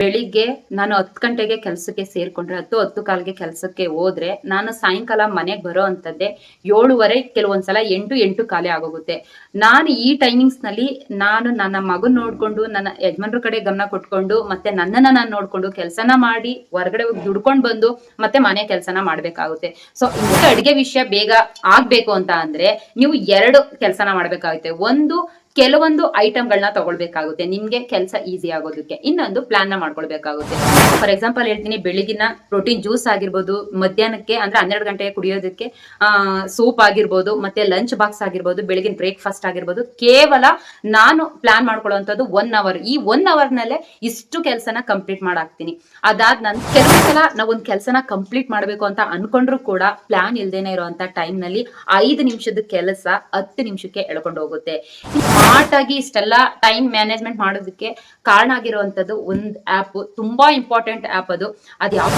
ಬೆಳಿಗ್ಗೆ ನಾನು 10 ಗಂಟೆಗೆ ಕೆಲಸಕ್ಕೆ ಸೇರ್ಕೊಂಡ್ರೆ 10 ಕಾಲ್ಗೆ ಕೆಲಸಕ್ಕೆ ಹೋದ್ರೆ ನಾನು ಸಾಯಂಕಾಲ ಮನೆಗೆ ಬರೋ ಅಂತದ್ದೇ 7:30, ಕೆಲವೊಂದ್ಸಲ 8 ಕಾಲೇ ಆಗೋಗುತ್ತೆ. ನಾನು ಈ ಟೈಮಿಂಗ್ಸ್ ನಲ್ಲಿ ನಾನು ನನ್ನ ಮಗನ್ ನೋಡ್ಕೊಂಡು, ನನ್ನ ಯಜಮಾನ್ರ ಕಡೆ ಗಮನ ಕೊಟ್ಕೊಂಡು, ಮತ್ತೆ ನನ್ನನ್ನ ನಾನು ನೋಡ್ಕೊಂಡು ಕೆಲಸನ ಮಾಡಿ ಹೊರಗಡೆ ಹೋಗಿ ದುಡ್ಕೊಂಡ್ ಬಂದು ಮತ್ತೆ ಮನೆ ಕೆಲಸನ ಮಾಡ್ಬೇಕಾಗುತ್ತೆ. ಸೊ ಅಡಿಗೆ ವಿಷಯ ಬೇಗ ಆಗ್ಬೇಕು ಅಂತ ಅಂದ್ರೆ ನೀವು 2 ಕೆಲಸನ ಮಾಡ್ಬೇಕಾಗುತ್ತೆ. ಒಂದು, ಕೆಲವೊಂದು ಐಟಮ್ಗಳನ್ನ ತಗೊಳ್ಬೇಕಾಗುತ್ತೆ ನಿಮ್ಗೆ ಕೆಲಸ ಈಸಿ ಆಗೋದಕ್ಕೆ. ಇನ್ನೊಂದು ಪ್ಲಾನ್ ನ ಮಾಡ್ಕೊಳ್ಬೇಕಾಗುತ್ತೆ. ಫಾರ್ ಎಕ್ಸಾಂಪಲ್ ಹೇಳ್ತೀನಿ, ಬೆಳಿಗಿನ ಪ್ರೋಟೀನ್ ಜ್ಯೂಸ್ ಆಗಿರ್ಬೋದು, ಮಧ್ಯಾಹ್ನಕ್ಕೆ ಅಂದ್ರೆ 12 ಗಂಟೆಗೆ ಕುಡಿಯೋದಕ್ಕೆ ಸೂಪ್ ಆಗಿರ್ಬೋದು, ಮತ್ತೆ ಲಂಚ್ ಬಾಕ್ಸ್ ಆಗಿರ್ಬೋದು, ಬೆಳಿಗಿನ ಬ್ರೇಕ್ಫಾಸ್ಟ್ ಆಗಿರ್ಬೋದು. ಕೇವಲ ನಾನು ಪ್ಲಾನ್ ಮಾಡ್ಕೊಳ್ಳುವಂಥದ್ದು 1 ಅವರ್. ಈ 1 ಅವರ್ ನಲ್ಲೇ ಇಷ್ಟು ಕೆಲಸನ ಕಂಪ್ಲೀಟ್ ಮಾಡಾಕ್ತೀನಿ. ಅದಾದ ನಂತರ ಕೆಲವೊಂದ್ಸಲ ನಾವು ಒಂದು ಕೆಲಸನ ಕಂಪ್ಲೀಟ್ ಮಾಡ್ಬೇಕು ಅಂತ ಅನ್ಕೊಂಡ್ರು ಕೂಡ ಪ್ಲಾನ್ ಇಲ್ದೇನೆ ಇರುವಂತ ಟೈಮ್ ನಲ್ಲಿ 5 ನಿಮಿಷದ ಕೆಲಸ 10 ನಿಮಿಷಕ್ಕೆ ಎಳ್ಕೊಂಡು ಹೋಗುತ್ತೆ. ಸ್ಮಾರ್ಟ್ ಆಗಿ ಇಷ್ಟೆಲ್ಲ ಟೈಮ್ ಮ್ಯಾನೇಜ್ಮೆಂಟ್ ಮಾಡೋದಕ್ಕೆ ಕಾರಣ ಆಗಿರುವಂತದ್ದು ಒಂದು ಆಪ್, ತುಂಬಾ ಇಂಪಾರ್ಟೆಂಟ್ ಆಪ್ ಅದು. ಯಾವ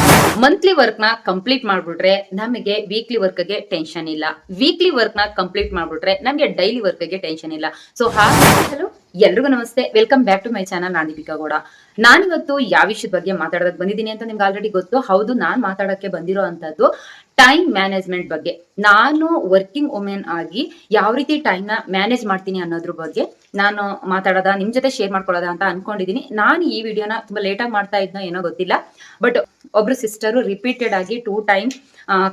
ಮಂತ್ಲಿ ವರ್ಕ್ ನ ಕಂಪ್ಲೀಟ್ ಮಾಡ್ಬಿಟ್ರೆ ನಮಗೆ ವೀಕ್ಲಿ ವರ್ಕ್ ಗೆ ಟೆನ್ಷನ್ ಇಲ್ಲ. ವೀಕ್ಲಿ ವರ್ಕ್ ನ ಕಂಪ್ಲೀಟ್ ಮಾಡ್ಬಿಟ್ರೆ ನಮಗೆ ಡೈಲಿ ವರ್ಕ್ ಗೆ ಟೆನ್ಷನ್ ಇಲ್ಲ. ಸೊ ಹಾಗೆ ಎಲ್ರಿಗೂ ನಮಸ್ತೆ, welcome back to my channel. ನಾನು ದೀಪಿಕಾ ಗೌಡ. ನಾನಿವತ್ತು ಯಾವ ವಿಷಯದ ಬಗ್ಗೆ ಮಾತಾಡೋದಕ್ಕೆ ಬಂದಿದ್ದೀನಿ ಅಂತ ನಿಮ್ಗೆ ಆಲ್ರೆಡಿ ಗೊತ್ತು. ಹೌದು, ನಾನ್ ಮಾತಾಡಕ್ಕೆ ಬಂದಿರೋ ಅಂತದ್ದು ಟೈಮ್ ಮ್ಯಾನೇಜ್ಮೆಂಟ್ ಬಗ್ಗೆ. ನಾನು ವರ್ಕಿಂಗ್ ವುಮೆನ್ ಆಗಿ ಯಾವ ರೀತಿ ಟೈಮ್ ನ ಮ್ಯಾನೇಜ್ ಮಾಡ್ತೀನಿ ಅನ್ನೋದ್ರ ಬಗ್ಗೆ ನಾನು ನಿಮ್ ಜೊತೆ ಶೇರ್ ಮಾಡ್ಕೊಳ್ಳೋದ ಅಂತ ಅನ್ಕೊಂಡಿದೀನಿ. ನಾನು ಈ ವಿಡಿಯೋನ ತುಂಬಾ ಲೇಟ್ ಆಗಿ ಮಾಡ್ತಾ ಇದ್ನೋ ಏನೋ ಗೊತ್ತಿಲ್ಲ, ಬಟ್ ಒಬ್ರು ಸಿಸ್ಟರು ರಿಪೀಟೆಡ್ ಆಗಿ 2 ಟೈಮ್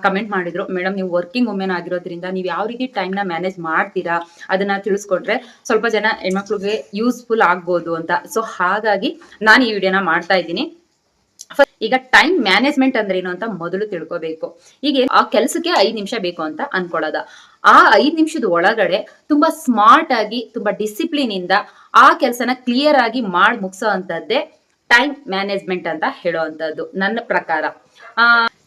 ಕಮೆಂಟ್ ಮಾಡಿದ್ರು, ಮೇಡಮ್ ನೀವು ವರ್ಕಿಂಗ್ ವುಮೆನ್ ಆಗಿರೋದ್ರಿಂದ ನೀವು ಯಾವ ರೀತಿ ಟೈಮ್ ನ ಮ್ಯಾನೇಜ್ ಮಾಡ್ತೀರಾ ಅದನ್ನ ತಿಳಿಸ್ಕೊಟ್ರೆ ಸ್ವಲ್ಪ ಜನ ಹೆಣ್ಮಕ್ಳಿಗೆ ಯೂಸ್ಫುಲ್ ಆಗ್ಬೋದು ಅಂತ. ಸೊ ಹಾಗಾಗಿ ನಾನು ಈ ವಿಡಿಯೋನ ಮಾಡ್ತಾ ಇದ್ದೀನಿ. ಈಗ ಟೈಮ್ ಮ್ಯಾನೇಜ್ಮೆಂಟ್ ಅಂದ್ರೆ ಏನು ಅಂತ ಮೊದಲು ತಿಳ್ಕೋಬೇಕು. ಈಗ ಆ ಕೆಲಸಕ್ಕೆ 5 ನಿಮಿಷ ಬೇಕು ಅಂತ ಅನ್ಕೊಳ್ಳೋದ, ಆ 5 ನಿಮಿಷದ ಒಳಗಡೆ ತುಂಬಾ ಸ್ಮಾರ್ಟ್ ಆಗಿ, ತುಂಬಾ ಡಿಸಿಪ್ಲಿನ್ ಇಂದ ಆ ಕೆಲಸನ ಕ್ಲಿಯರ್ ಆಗಿ ಮಾಡಿ ಮುಗಿಸೋ ಅಂತದ್ದೇ ಟೈಮ್ ಮ್ಯಾನೇಜ್ಮೆಂಟ್ ಅಂತ ಹೇಳೋವಂಥದ್ದು ನನ್ನ ಪ್ರಕಾರ.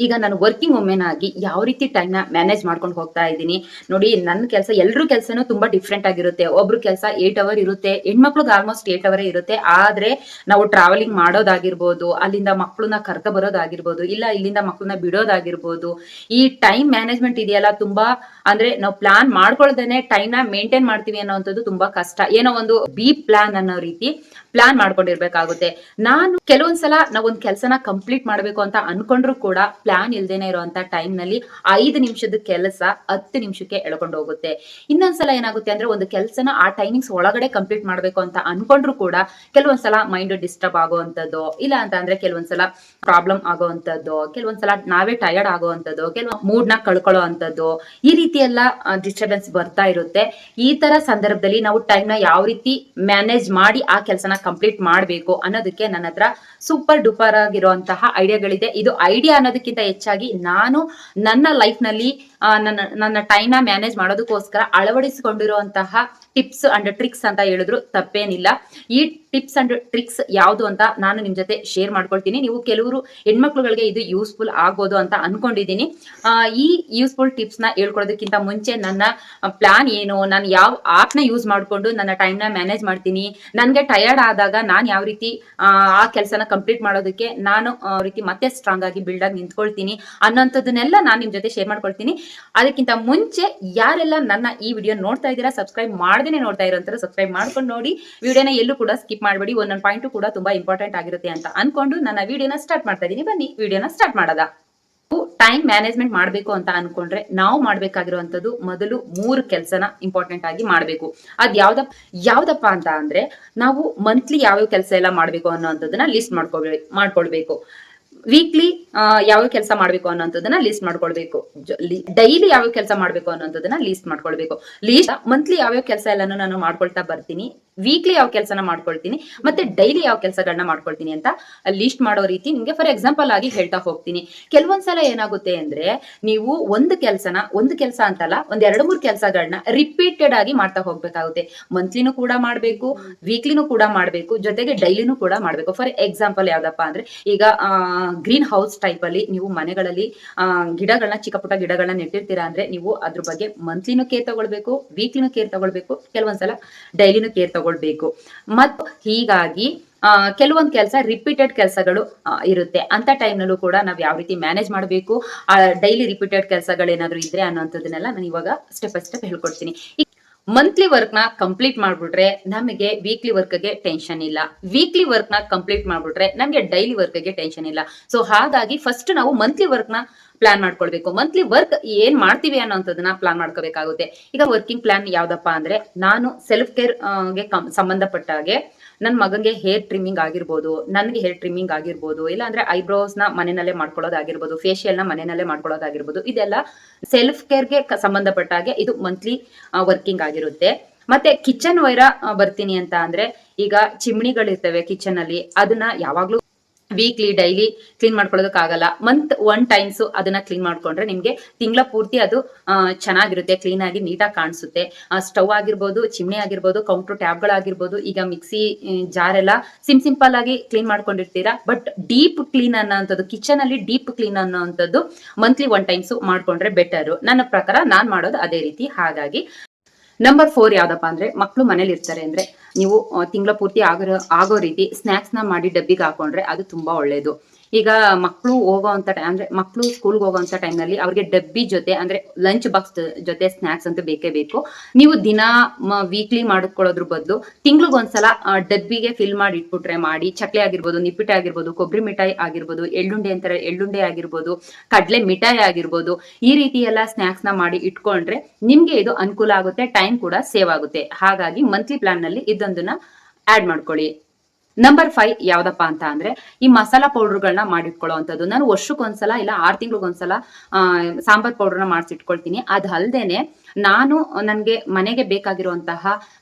ಈಗ ನಾನು ವರ್ಕಿಂಗ್ ವುಮೆನ್ ಆಗಿ ಯಾವ ರೀತಿ ಟೈಮ್ ನ ಮ್ಯಾನೇಜ್ ಮಾಡ್ಕೊಂಡು ಹೋಗ್ತಾ ಇದ್ದೀನಿ ನೋಡಿ. ನನ್ನ ಕೆಲಸ, ಎಲ್ರ ಕೆಲಸನೂ ತುಂಬಾ ಡಿಫ್ರೆಂಟ್ ಆಗಿರುತ್ತೆ. ಒಬ್ರು ಕೆಲಸ 8 ಅವರ್ ಇರುತ್ತೆ, ಹೆಣ್ಮಕ್ಳಿಗೆ ಆಲ್ಮೋಸ್ಟ್ 8 ಅವರೇ ಇರುತ್ತೆ. ಆದ್ರೆ ನಾವು ಟ್ರಾವೆಲಿಂಗ್ ಮಾಡೋದಾಗಿರ್ಬೋದು, ಅಲ್ಲಿಂದ ಮಕ್ಕಳನ್ನ ಕರ್ಕ ಬರೋದಾಗಿರ್ಬೋದು, ಇಲ್ಲ ಇಲ್ಲಿಂದ ಮಕ್ಕಳನ್ನ ಬಿಡೋದಾಗಿರ್ಬೋದು, ಈ ಟೈಮ್ ಮ್ಯಾನೇಜ್ಮೆಂಟ್ ಇದೆಯಲ್ಲ ತುಂಬಾ, ಅಂದ್ರೆ ನಾವು ಪ್ಲಾನ್ ಮಾಡ್ಕೊಳ್ದೇನೆ ಟೈಮ್ ನ ಮೇಂಟೈನ್ ಮಾಡ್ತೀವಿ ಅನ್ನೋಂಥದ್ದು ತುಂಬಾ ಕಷ್ಟ. ಏನೋ ಒಂದು ಬಿ ಪ್ಲಾನ್ ಅನ್ನೋ ರೀತಿ ಪ್ಲಾನ್ ಮಾಡ್ಕೊಂಡಿರ್ಬೇಕಾಗುತ್ತೆ. ನಾನು ಕೆಲವೊಂದ್ಸಲ ನಾವು ಒಂದು ಕೆಲಸನ ಕಂಪ್ಲೀಟ್ ಮಾಡ್ಬೇಕು ಅಂತ ಅನ್ಕೊಂಡ್ರು ಕೂಡ ಪ್ಲಾನ್ ಇಲ್ದೇನೆ ಇರುವಂತ ಟೈಮ್ ನಲ್ಲಿ 5 ನಿಮಿಷದ ಕೆಲಸ 10 ನಿಮಿಷಕ್ಕೆ ಎಳ್ಕೊಂಡು ಹೋಗುತ್ತೆ. ಇನ್ನೊಂದ್ಸಲ ಏನಾಗುತ್ತೆ ಅಂದ್ರೆ ಒಂದು ಕೆಲಸನ ಆ ಟೈಮಿಂಗ್ಸ್ ಒಳಗಡೆ ಕಂಪ್ಲೀಟ್ ಮಾಡ್ಬೇಕು ಅಂತ ಅನ್ಕೊಂಡ್ರು ಕೂಡ ಕೆಲವೊಂದ್ಸಲ ಮೈಂಡ್ ಡಿಸ್ಟರ್ಬ್ ಆಗುವಂತದ್ದು, ಇಲ್ಲ ಅಂತ ಅಂದ್ರೆ ಕೆಲವೊಂದ್ಸಲ ಪ್ರಾಬ್ಲಮ್ ಆಗುವಂತದ್ದು, ಕೆಲವೊಂದ್ಸಲ ನಾವೇ ಟಯರ್ಡ್ ಆಗುವಂತದ್ದು, ಕೆಲವು ಮೂಡ್ ನ ಕಳ್ಕೊಳ್ಳೋ ಅಂತದ್ದು, ಈ ರೀತಿ ಎಲ್ಲ ಡಿಸ್ಟರ್ಬೆನ್ಸ್ ಬರ್ತಾ ಇರುತ್ತೆ. ಈ ತರ ಸಂದರ್ಭದಲ್ಲಿ ನಾವು ಟೈಮ್ ನ ಯಾವ ರೀತಿ ಮ್ಯಾನೇಜ್ ಮಾಡಿ ಆ ಕೆಲಸನ ಕಂಪ್ಲೀಟ್ ಮಾಡ್ಬೇಕು ಅನ್ನೋದಕ್ಕೆ ನನ್ನ ಹತ್ರ ಸೂಪರ್ ಡೂಪರ್ ಆಗಿರುವಂತಹ ಐಡಿಯಾಗಳಿದೆ. ಇದು ಐಡಿಯಾ ಅನ್ನೋದಕ್ಕಿಂತ ಹೆಚ್ಚಾಗಿ ನಾನು ನನ್ನ ಲೈಫ್ ನಲ್ಲಿ ನನ್ನ ಟೈಮ್ ನ ಮ್ಯಾನೇಜ್ ಮಾಡೋದಕ್ಕೋಸ್ಕರ ಅಳವಡಿಸಿಕೊಂಡಿರುವಂತಹ ಟಿಪ್ಸ್ ಅಂಡ್ ಟ್ರಿಕ್ಸ್ ಅಂತ ಹೇಳಿದ್ರು ತಪ್ಪೇನಿಲ್ಲ. ಈ ಟಿಪ್ಸ್ ಅಂಡ್ ಟ್ರಿಕ್ಸ್ ಯಾವುದು ಅಂತ ನಾನು ನಿಮ್ ಜೊತೆ ಶೇರ್ ಮಾಡ್ಕೊಳ್ತೀನಿ. ನೀವು ಕೆಲವರು ಹೆಣ್ಮಕ್ಳುಗಳಿಗೆ ಇದು ಯೂಸ್ಫುಲ್ ಆಗ್ಬೋದು ಅಂತ ಅನ್ಕೊಂಡಿದೀನಿ. ಈ ಯೂಸ್ಫುಲ್ ಟಿಪ್ಸ್ ನ ಹೇಳ್ಕೊಡೋದಕ್ಕಿಂತ ಮುಂಚೆ ನನ್ನ ಪ್ಲಾನ್ ಏನು, ನಾನು ಯಾವ ಆಪ್ ನ ಯೂಸ್ ಮಾಡ್ಕೊಂಡು ನನ್ನ ಟೈಮ್ ನ ಮ್ಯಾನೇಜ್ ಮಾಡ್ತೀನಿ, ನನ್ಗೆ ಟಯರ್ಡ್ ಆದಾಗ ನಾನು ಯಾವ ರೀತಿ ಆ ಕೆಲಸನ ಕಂಪ್ಲೀಟ್ ಮಾಡೋದಕ್ಕೆ ನಾನು ರೀತಿ ಮತ್ತೆ ಸ್ಟ್ರಾಂಗ್ ಆಗಿ ಬಿಲ್ಡ್ ಆಗಿ ನಿಂತ್ಕೊಳ್ತೀನಿ ಅನ್ನೋಂಥದ್ದನ್ನೆಲ್ಲ ನಾನು ನಿಮ್ ಜೊತೆ ಶೇರ್ ಮಾಡ್ಕೊಳ್ತೀನಿ. ಅದಕ್ಕಿಂತ ಮುಂಚೆ ಯಾರೆಲ್ಲ ನನ್ನ ಈ ವಿಡಿಯೋ ನೋಡ್ತಾ ಇದ್ದೀರಾ, ಸಬ್ಸ್ಕ್ರೈಬ್ ಮಾಡದೇನೆ ನೋಡ್ತಾ ಇರೋಂಥವ್ರು ಸಬ್ಸ್ಕ್ರೈಬ್ ಮಾಡ್ಕೊಂಡು ನೋಡಿ. ವಿಡಿಯೋನ ಎಲ್ಲೂ ಕೂಡ ಸ್ಕಿಪ್ ಮಾಡಬೇಡಿ, ಒಂದೊಂದು ಪಾಯಿಂಟ್ ಕೂಡ ತುಂಬಾ ಇಂಪಾರ್ಟೆಂಟ್ ಆಗಿರುತ್ತೆ ಅಂತ ಅನ್ಕೊಂಡು ನನ್ನ ವಿಡಿಯೋನ ಸ್ಟಾರ್ಟ್ ಮಾಡ್ತಾ ಇದ್ದೀನಿ. ಬನ್ನಿ ವಿಡಿಯೋನ ಸ್ಟಾರ್ಟ್ ಮಾಡೋದ. ಟೈಮ್ ಮ್ಯಾನೇಜ್ಮೆಂಟ್ ಮಾಡ್ಬೇಕು ಅಂತ ಅನ್ಕೊಂಡ್ರೆ ನಾವು ಮಾಡ್ಬೇಕಾಗಿರುವಂತದ್ದು ಮೊದಲು 3 ಕೆಲಸನ ಇಂಪಾರ್ಟೆಂಟ್ ಆಗಿ ಮಾಡ್ಬೇಕು. ಅದ್ ಯಾವ್ದಪ್ಪ ಅಂತ ಅಂದ್ರೆ, ನಾವು ಮಂತ್ಲಿ ಯಾವ್ಯಾವ ಕೆಲಸ ಎಲ್ಲ ಮಾಡ್ಬೇಕು ಅನ್ನೋಂಥದ್ದನ್ನ ಲಿಸ್ಟ್ ಮಾಡ್ಕೊಳ್ಬೇಕು. ವೀಕ್ಲಿ ಯಾವ ಕೆಲಸ ಮಾಡ್ಬೇಕು ಅನ್ನೋಂಥದ್ದನ್ನ ಲಿಸ್ಟ್ ಮಾಡ್ಕೊಳ್ಬೇಕು. ಡೈಲಿ ಯಾವ ಕೆಲಸ ಮಾಡ್ಬೇಕು ಅನ್ನೋಂಥದ್ದನ್ನ ಲಿಸ್ಟ್ ಮಾಡ್ಕೊಳ್ಬೇಕು. ಮಂತ್ಲಿ ಯಾವ್ಯಾವ ಕೆಲಸ ಎಲ್ಲಾನು ನಾನು ಮಾಡ್ಕೊಳ್ತಾ ಬರ್ತೀನಿ, ವೀಕ್ಲಿ ಯಾವ ಕೆಲಸನ ಮಾಡ್ಕೊಳ್ತೀನಿ, ಮತ್ತೆ ಡೈಲಿ ಯಾವ ಕೆಲಸಗಳನ್ನ ಮಾಡ್ಕೊಳ್ತೀನಿ ಅಂತ ಲಿಸ್ಟ್ ಮಾಡೋ ರೀತಿ ನಿಮ್ಗೆ ಫಾರ್ ಎಕ್ಸಾಂಪಲ್ ಆಗಿ ಹೇಳ್ತಾ ಹೋಗ್ತೀನಿ. ಕೆಲವೊಂದ್ಸಲ ಏನಾಗುತ್ತೆ ಅಂದ್ರೆ, ನೀವು ಒಂದು ಕೆಲಸ ಅಂತಲ್ಲ, ಒಂದ್ 2-3 ಕೆಲಸಗಳನ್ನ ರಿಪೀಟೆಡ್ ಆಗಿ ಮಾಡ್ತಾ ಹೋಗ್ಬೇಕಾಗುತ್ತೆ. ಮಂತ್ಲಿನೂ ಕೂಡ ಮಾಡ್ಬೇಕು, ವೀಕ್ಲಿನೂ ಕೂಡ ಮಾಡ್ಬೇಕು, ಜೊತೆಗೆ ಡೈಲಿನೂ ಕೂಡ ಮಾಡ್ಬೇಕು. ಫಾರ್ ಎಕ್ಸಾಂಪಲ್ ಯಾವ್ದಪ್ಪ ಅಂದ್ರೆ, ಈಗ ಗ್ರೀನ್ ಹೌಸ್ ಟೈಪ್ ಅಲ್ಲಿ ನೀವು ಮನೆಗಳಲ್ಲಿ ಗಿಡಗಳನ್ನ, ಚಿಕ್ಕ ಪುಟ್ಟ ಗಿಡಗಳನ್ನ ನೆಟ್ಟಿರ್ತೀರಾ ಅಂದ್ರೆ ನೀವು ಅದ್ರ ಬಗ್ಗೆ ಮಂತ್ಲಿನೂ ಕೇರ್ ತಗೊಳ್ಬೇಕು, ವೀಕ್ಲಿನೂ ಕೇರ್ ತಗೊಳ್ಬೇಕು, ಕೆಲವೊಂದ್ಸಲ ಡೈಲಿನೂ ಕೇರ್ ತಗೊಳ್ಬೇಕು. ಮತ್ತು ಹೀಗಾಗಿ ಕೆಲವೊಂದು ಕೆಲಸ ರಿಪೀಟೆಡ್ ಕೆಲಸಗಳು ಇರುತ್ತೆ. ಅಂತ ಟೈಮ್ ನಲ್ಲೂ ಕೂಡ ನಾವ್ ಯಾವ ರೀತಿ ಮ್ಯಾನೇಜ್ ಮಾಡಬೇಕು, ಡೈಲಿ ರಿಪೀಟೆಡ್ ಕೆಲಸಗಳೇನಾದ್ರೂ ಇದ್ರೆ ಅನ್ನೋಂಥದ್ದನ್ನೆಲ್ಲ ನಾನು ಇವಾಗ ಸ್ಟೆಪ್ ಬೈ ಸ್ಟೆಪ್ ಹೇಳ್ಕೊಡ್ತೀನಿ. ಮಂತ್ಲಿ ವರ್ಕ್ ನ ಕಂಪ್ಲೀಟ್ ಮಾಡ್ಬಿಟ್ರೆ ನಮಗೆ ವೀಕ್ಲಿ ವರ್ಕ್ ಗೆ ಟೆನ್ಷನ್ ಇಲ್ಲ. ವೀಕ್ಲಿ ವರ್ಕ್ ನ ಕಂಪ್ಲೀಟ್ ಮಾಡ್ಬಿಟ್ರೆ ನಮಗೆ ಡೈಲಿ ವರ್ಕ್ ಗೆ ಟೆನ್ಷನ್ ಇಲ್ಲ. ಸೊ ಹಾಗಾಗಿ ಫಸ್ಟ್ ನಾವು ಮಂತ್ಲಿ ವರ್ಕ್ ನ ಪ್ಲಾನ್ ಮಾಡ್ಕೊಳ್ಬೇಕು. ಮಂತ್ಲಿ ವರ್ಕ್ ಏನ್ ಮಾಡ್ತೀವಿ ಅನ್ನೋಂಥದ್ದನ್ನ ಪ್ಲಾನ್ ಮಾಡ್ಕೋಬೇಕಾಗುತ್ತೆ. ಈಗ ವರ್ಕಿಂಗ್ ಪ್ಲಾನ್ ಯಾವ್ದಪ್ಪ ಅಂದ್ರೆ, ನಾನು ಸೆಲ್ಫ್ ಕೇರ್ ಗೆ ಸಂಬಂಧಪಟ್ಟ ಹಾಗೆ ನನ್ನ ಮಗಂಗೆ ಹೇರ್ ಟ್ರಿಮ್ಮಿಂಗ್ ಆಗಿರ್ಬೋದು, ನನ್ಗೆ ಹೇರ್ ಟ್ರಿಮ್ಮಿಂಗ್ ಆಗಿರ್ಬೋದು, ಇಲ್ಲ ಅಂದ್ರೆ ಐಬ್ರೋಸ್ ನ ಮನೆಯಲ್ಲೇ ಮಾಡ್ಕೊಳ್ಳೋದಾಗಿರ್ಬೋದು, ಫೇಶಿಯಲ್ ನ ಮನೆಯಲ್ಲೇ ಮಾಡ್ಕೊಳ್ಳೋದಾಗಿರ್ಬೋದು, ಇದೆಲ್ಲ ಸೆಲ್ಫ್ ಕೇರ್ಗೆ ಸಂಬಂಧಪಟ್ಟ ಹಾಗೆ ಇದು ಮಂತ್ಲಿ ವರ್ಕಿಂಗ್ ಆಗಿರುತ್ತೆ. ಮತ್ತೆ ಕಿಚನ್ ವೈರ ಬರ್ತೀನಿ ಅಂತ ಅಂದ್ರೆ, ಈಗ ಚಿಮ್ಣಿಗಳಿರ್ತವೆ ಕಿಚನ್ ಅಲ್ಲಿ, ಅದನ್ನ ಯಾವಾಗ್ಲೂ ವೀಕ್ಲಿ ಡೈಲಿ ಕ್ಲೀನ್ ಮಾಡ್ಕೊಳ್ಳೋದಕ್ಕಾಗಲ್ಲ. ಮಂತ್ ಒನ್ ಟೈಮ್ಸ್ ಅದನ್ನ ಕ್ಲೀನ್ ಮಾಡ್ಕೊಂಡ್ರೆ ನಿಮ್ಗೆ ತಿಂಗಳ ಪೂರ್ತಿ ಅದು ಚೆನ್ನಾಗಿರುತ್ತೆ, ಕ್ಲೀನ್ ಆಗಿ ನೀಟಾಗಿ ಕಾಣಿಸುತ್ತೆ. ಸ್ಟವ್ ಆಗಿರ್ಬೋದು, ಚಿಮ್ನಿ ಆಗಿರ್ಬೋದು, ಕೌಂಟರ್ ಟ್ಯಾಬ್ಗಳಾಗಿರ್ಬೋದು, ಈಗ ಮಿಕ್ಸಿ ಜಾರ್ ಎಲ್ಲ ಸಿಂಪಲ್ ಆಗಿ ಕ್ಲೀನ್ ಮಾಡ್ಕೊಂಡಿರ್ತೀರಾ. ಬಟ್ ಡೀಪ್ ಕ್ಲೀನ್ ಅನ್ನೋಂಥದ್ದು, ಕಿಚನ್ ಅಲ್ಲಿ ಡೀಪ್ ಕ್ಲೀನ್ ಅನ್ನೋಂಥದ್ದು ಮಂತ್ಲಿ ಒನ್ ಟೈಮ್ಸ್ ಮಾಡ್ಕೊಂಡ್ರೆ ಬೆಟರ್. ನನ್ನ ಪ್ರಕಾರ ನಾನ್ ಮಾಡೋದು ಅದೇ ರೀತಿ. ಹಾಗಾಗಿ ನಂಬರ್ 4 ಯಾವ್ದಪ್ಪ ಅಂದ್ರೆ, ಮಕ್ಕಳು ಮನೇಲಿ ಇರ್ತಾರೆ ಅಂದ್ರೆ ನೀವು ತಿಂಗಳ ಪೂರ್ತಿ ಆಗೋ ರೀತಿ ಸ್ನಾಕ್ಸ್ ನ ಮಾಡಿ ಡಬ್ಬಿಗೆ ಹಾಕೊಂಡ್ರೆ ಅದು ತುಂಬಾ ಒಳ್ಳೇದು. ಈಗ ಮಕ್ಕಳು ಹೋಗೋವಂತ ಅಂದ್ರೆ ಮಕ್ಕಳು ಸ್ಕೂಲ್ಗೆ ಹೋಗೋವಂತ ಟೈಮ್ ನಲ್ಲಿ ಅವ್ರಿಗೆ ಡಬ್ಬಿ ಜೊತೆ ಅಂದ್ರೆ ಲಂಚ್ ಬಾಕ್ಸ್ ಜೊತೆ ಸ್ನಾಕ್ಸ್ ಅಂತೂ ಬೇಕೇ ಬೇಕು. ನೀವು ದಿನ ವೀಕ್ಲಿ ಮಾಡ್ಕೊಳ್ಳೋದ್ರ ಬದಲು ತಿಂಗ್ಳಿಗೊಂದ್ಸಲ ಡಬ್ಬಿಗೆ ಫಿಲ್ ಮಾಡಿ ಇಟ್ಬಿಟ್ರೆ, ಮಾಡಿ ಚಕ್ಲಿ ಆಗಿರ್ಬೋದು, ನಿಪ್ಪಿಟ್ಟೆ ಆಗಿರ್ಬೋದು, ಕೊಬ್ಬರಿ ಮಿಠಾಯಿ ಆಗಿರ್ಬೋದು, ಎಳ್ಳುಂಡೆ ಅಂತಾರೆ ಎಳ್ಳುಂಡೆ ಆಗಿರ್ಬೋದು, ಕಡ್ಲೆ ಮಿಠಾಯಿ ಆಗಿರ್ಬೋದು, ಈ ರೀತಿ ಎಲ್ಲ ಸ್ನಾಕ್ಸ್ ನ ಮಾಡಿ ಇಟ್ಕೊಂಡ್ರೆ ನಿಮ್ಗೆ ಇದು ಅನುಕೂಲ ಆಗುತ್ತೆ, ಟೈಮ್ ಕೂಡ ಸೇವ್ ಆಗುತ್ತೆ. ಹಾಗಾಗಿ ಮಂತ್ಲಿ ಪ್ಲಾನ್ ನಲ್ಲಿ ಇದೊಂದನ್ನ ಆಡ್ ಮಾಡ್ಕೊಳ್ಳಿ. ನಂಬರ್ 5 ಯಾವ್ದಪ್ಪ ಅಂತ ಅಂದ್ರೆ, ಈ ಮಸಾಲಾ ಪೌಡರ್ಗಳನ್ನ ಮಾಡಿಟ್ಕೊಳ್ಳುವಂಥದ್ದು. ನಾನು ವರ್ಷಕ್ಕೊಂದ್ಸಲ ಇಲ್ಲ 6 ತಿಂಗಳಿಗೊಂದ್ಸಲ ಸಾಂಬಾರ್ ಪೌಡರ್ನ ಮಾಡಿಸಿಟ್ಕೊಳ್ತೀನಿ. ಅದು ಅಲ್ದೇನೆ ನಾನು ನನ್ಗೆ ಮನೆಗೆ ಬೇಕಾಗಿರುವಂತಹ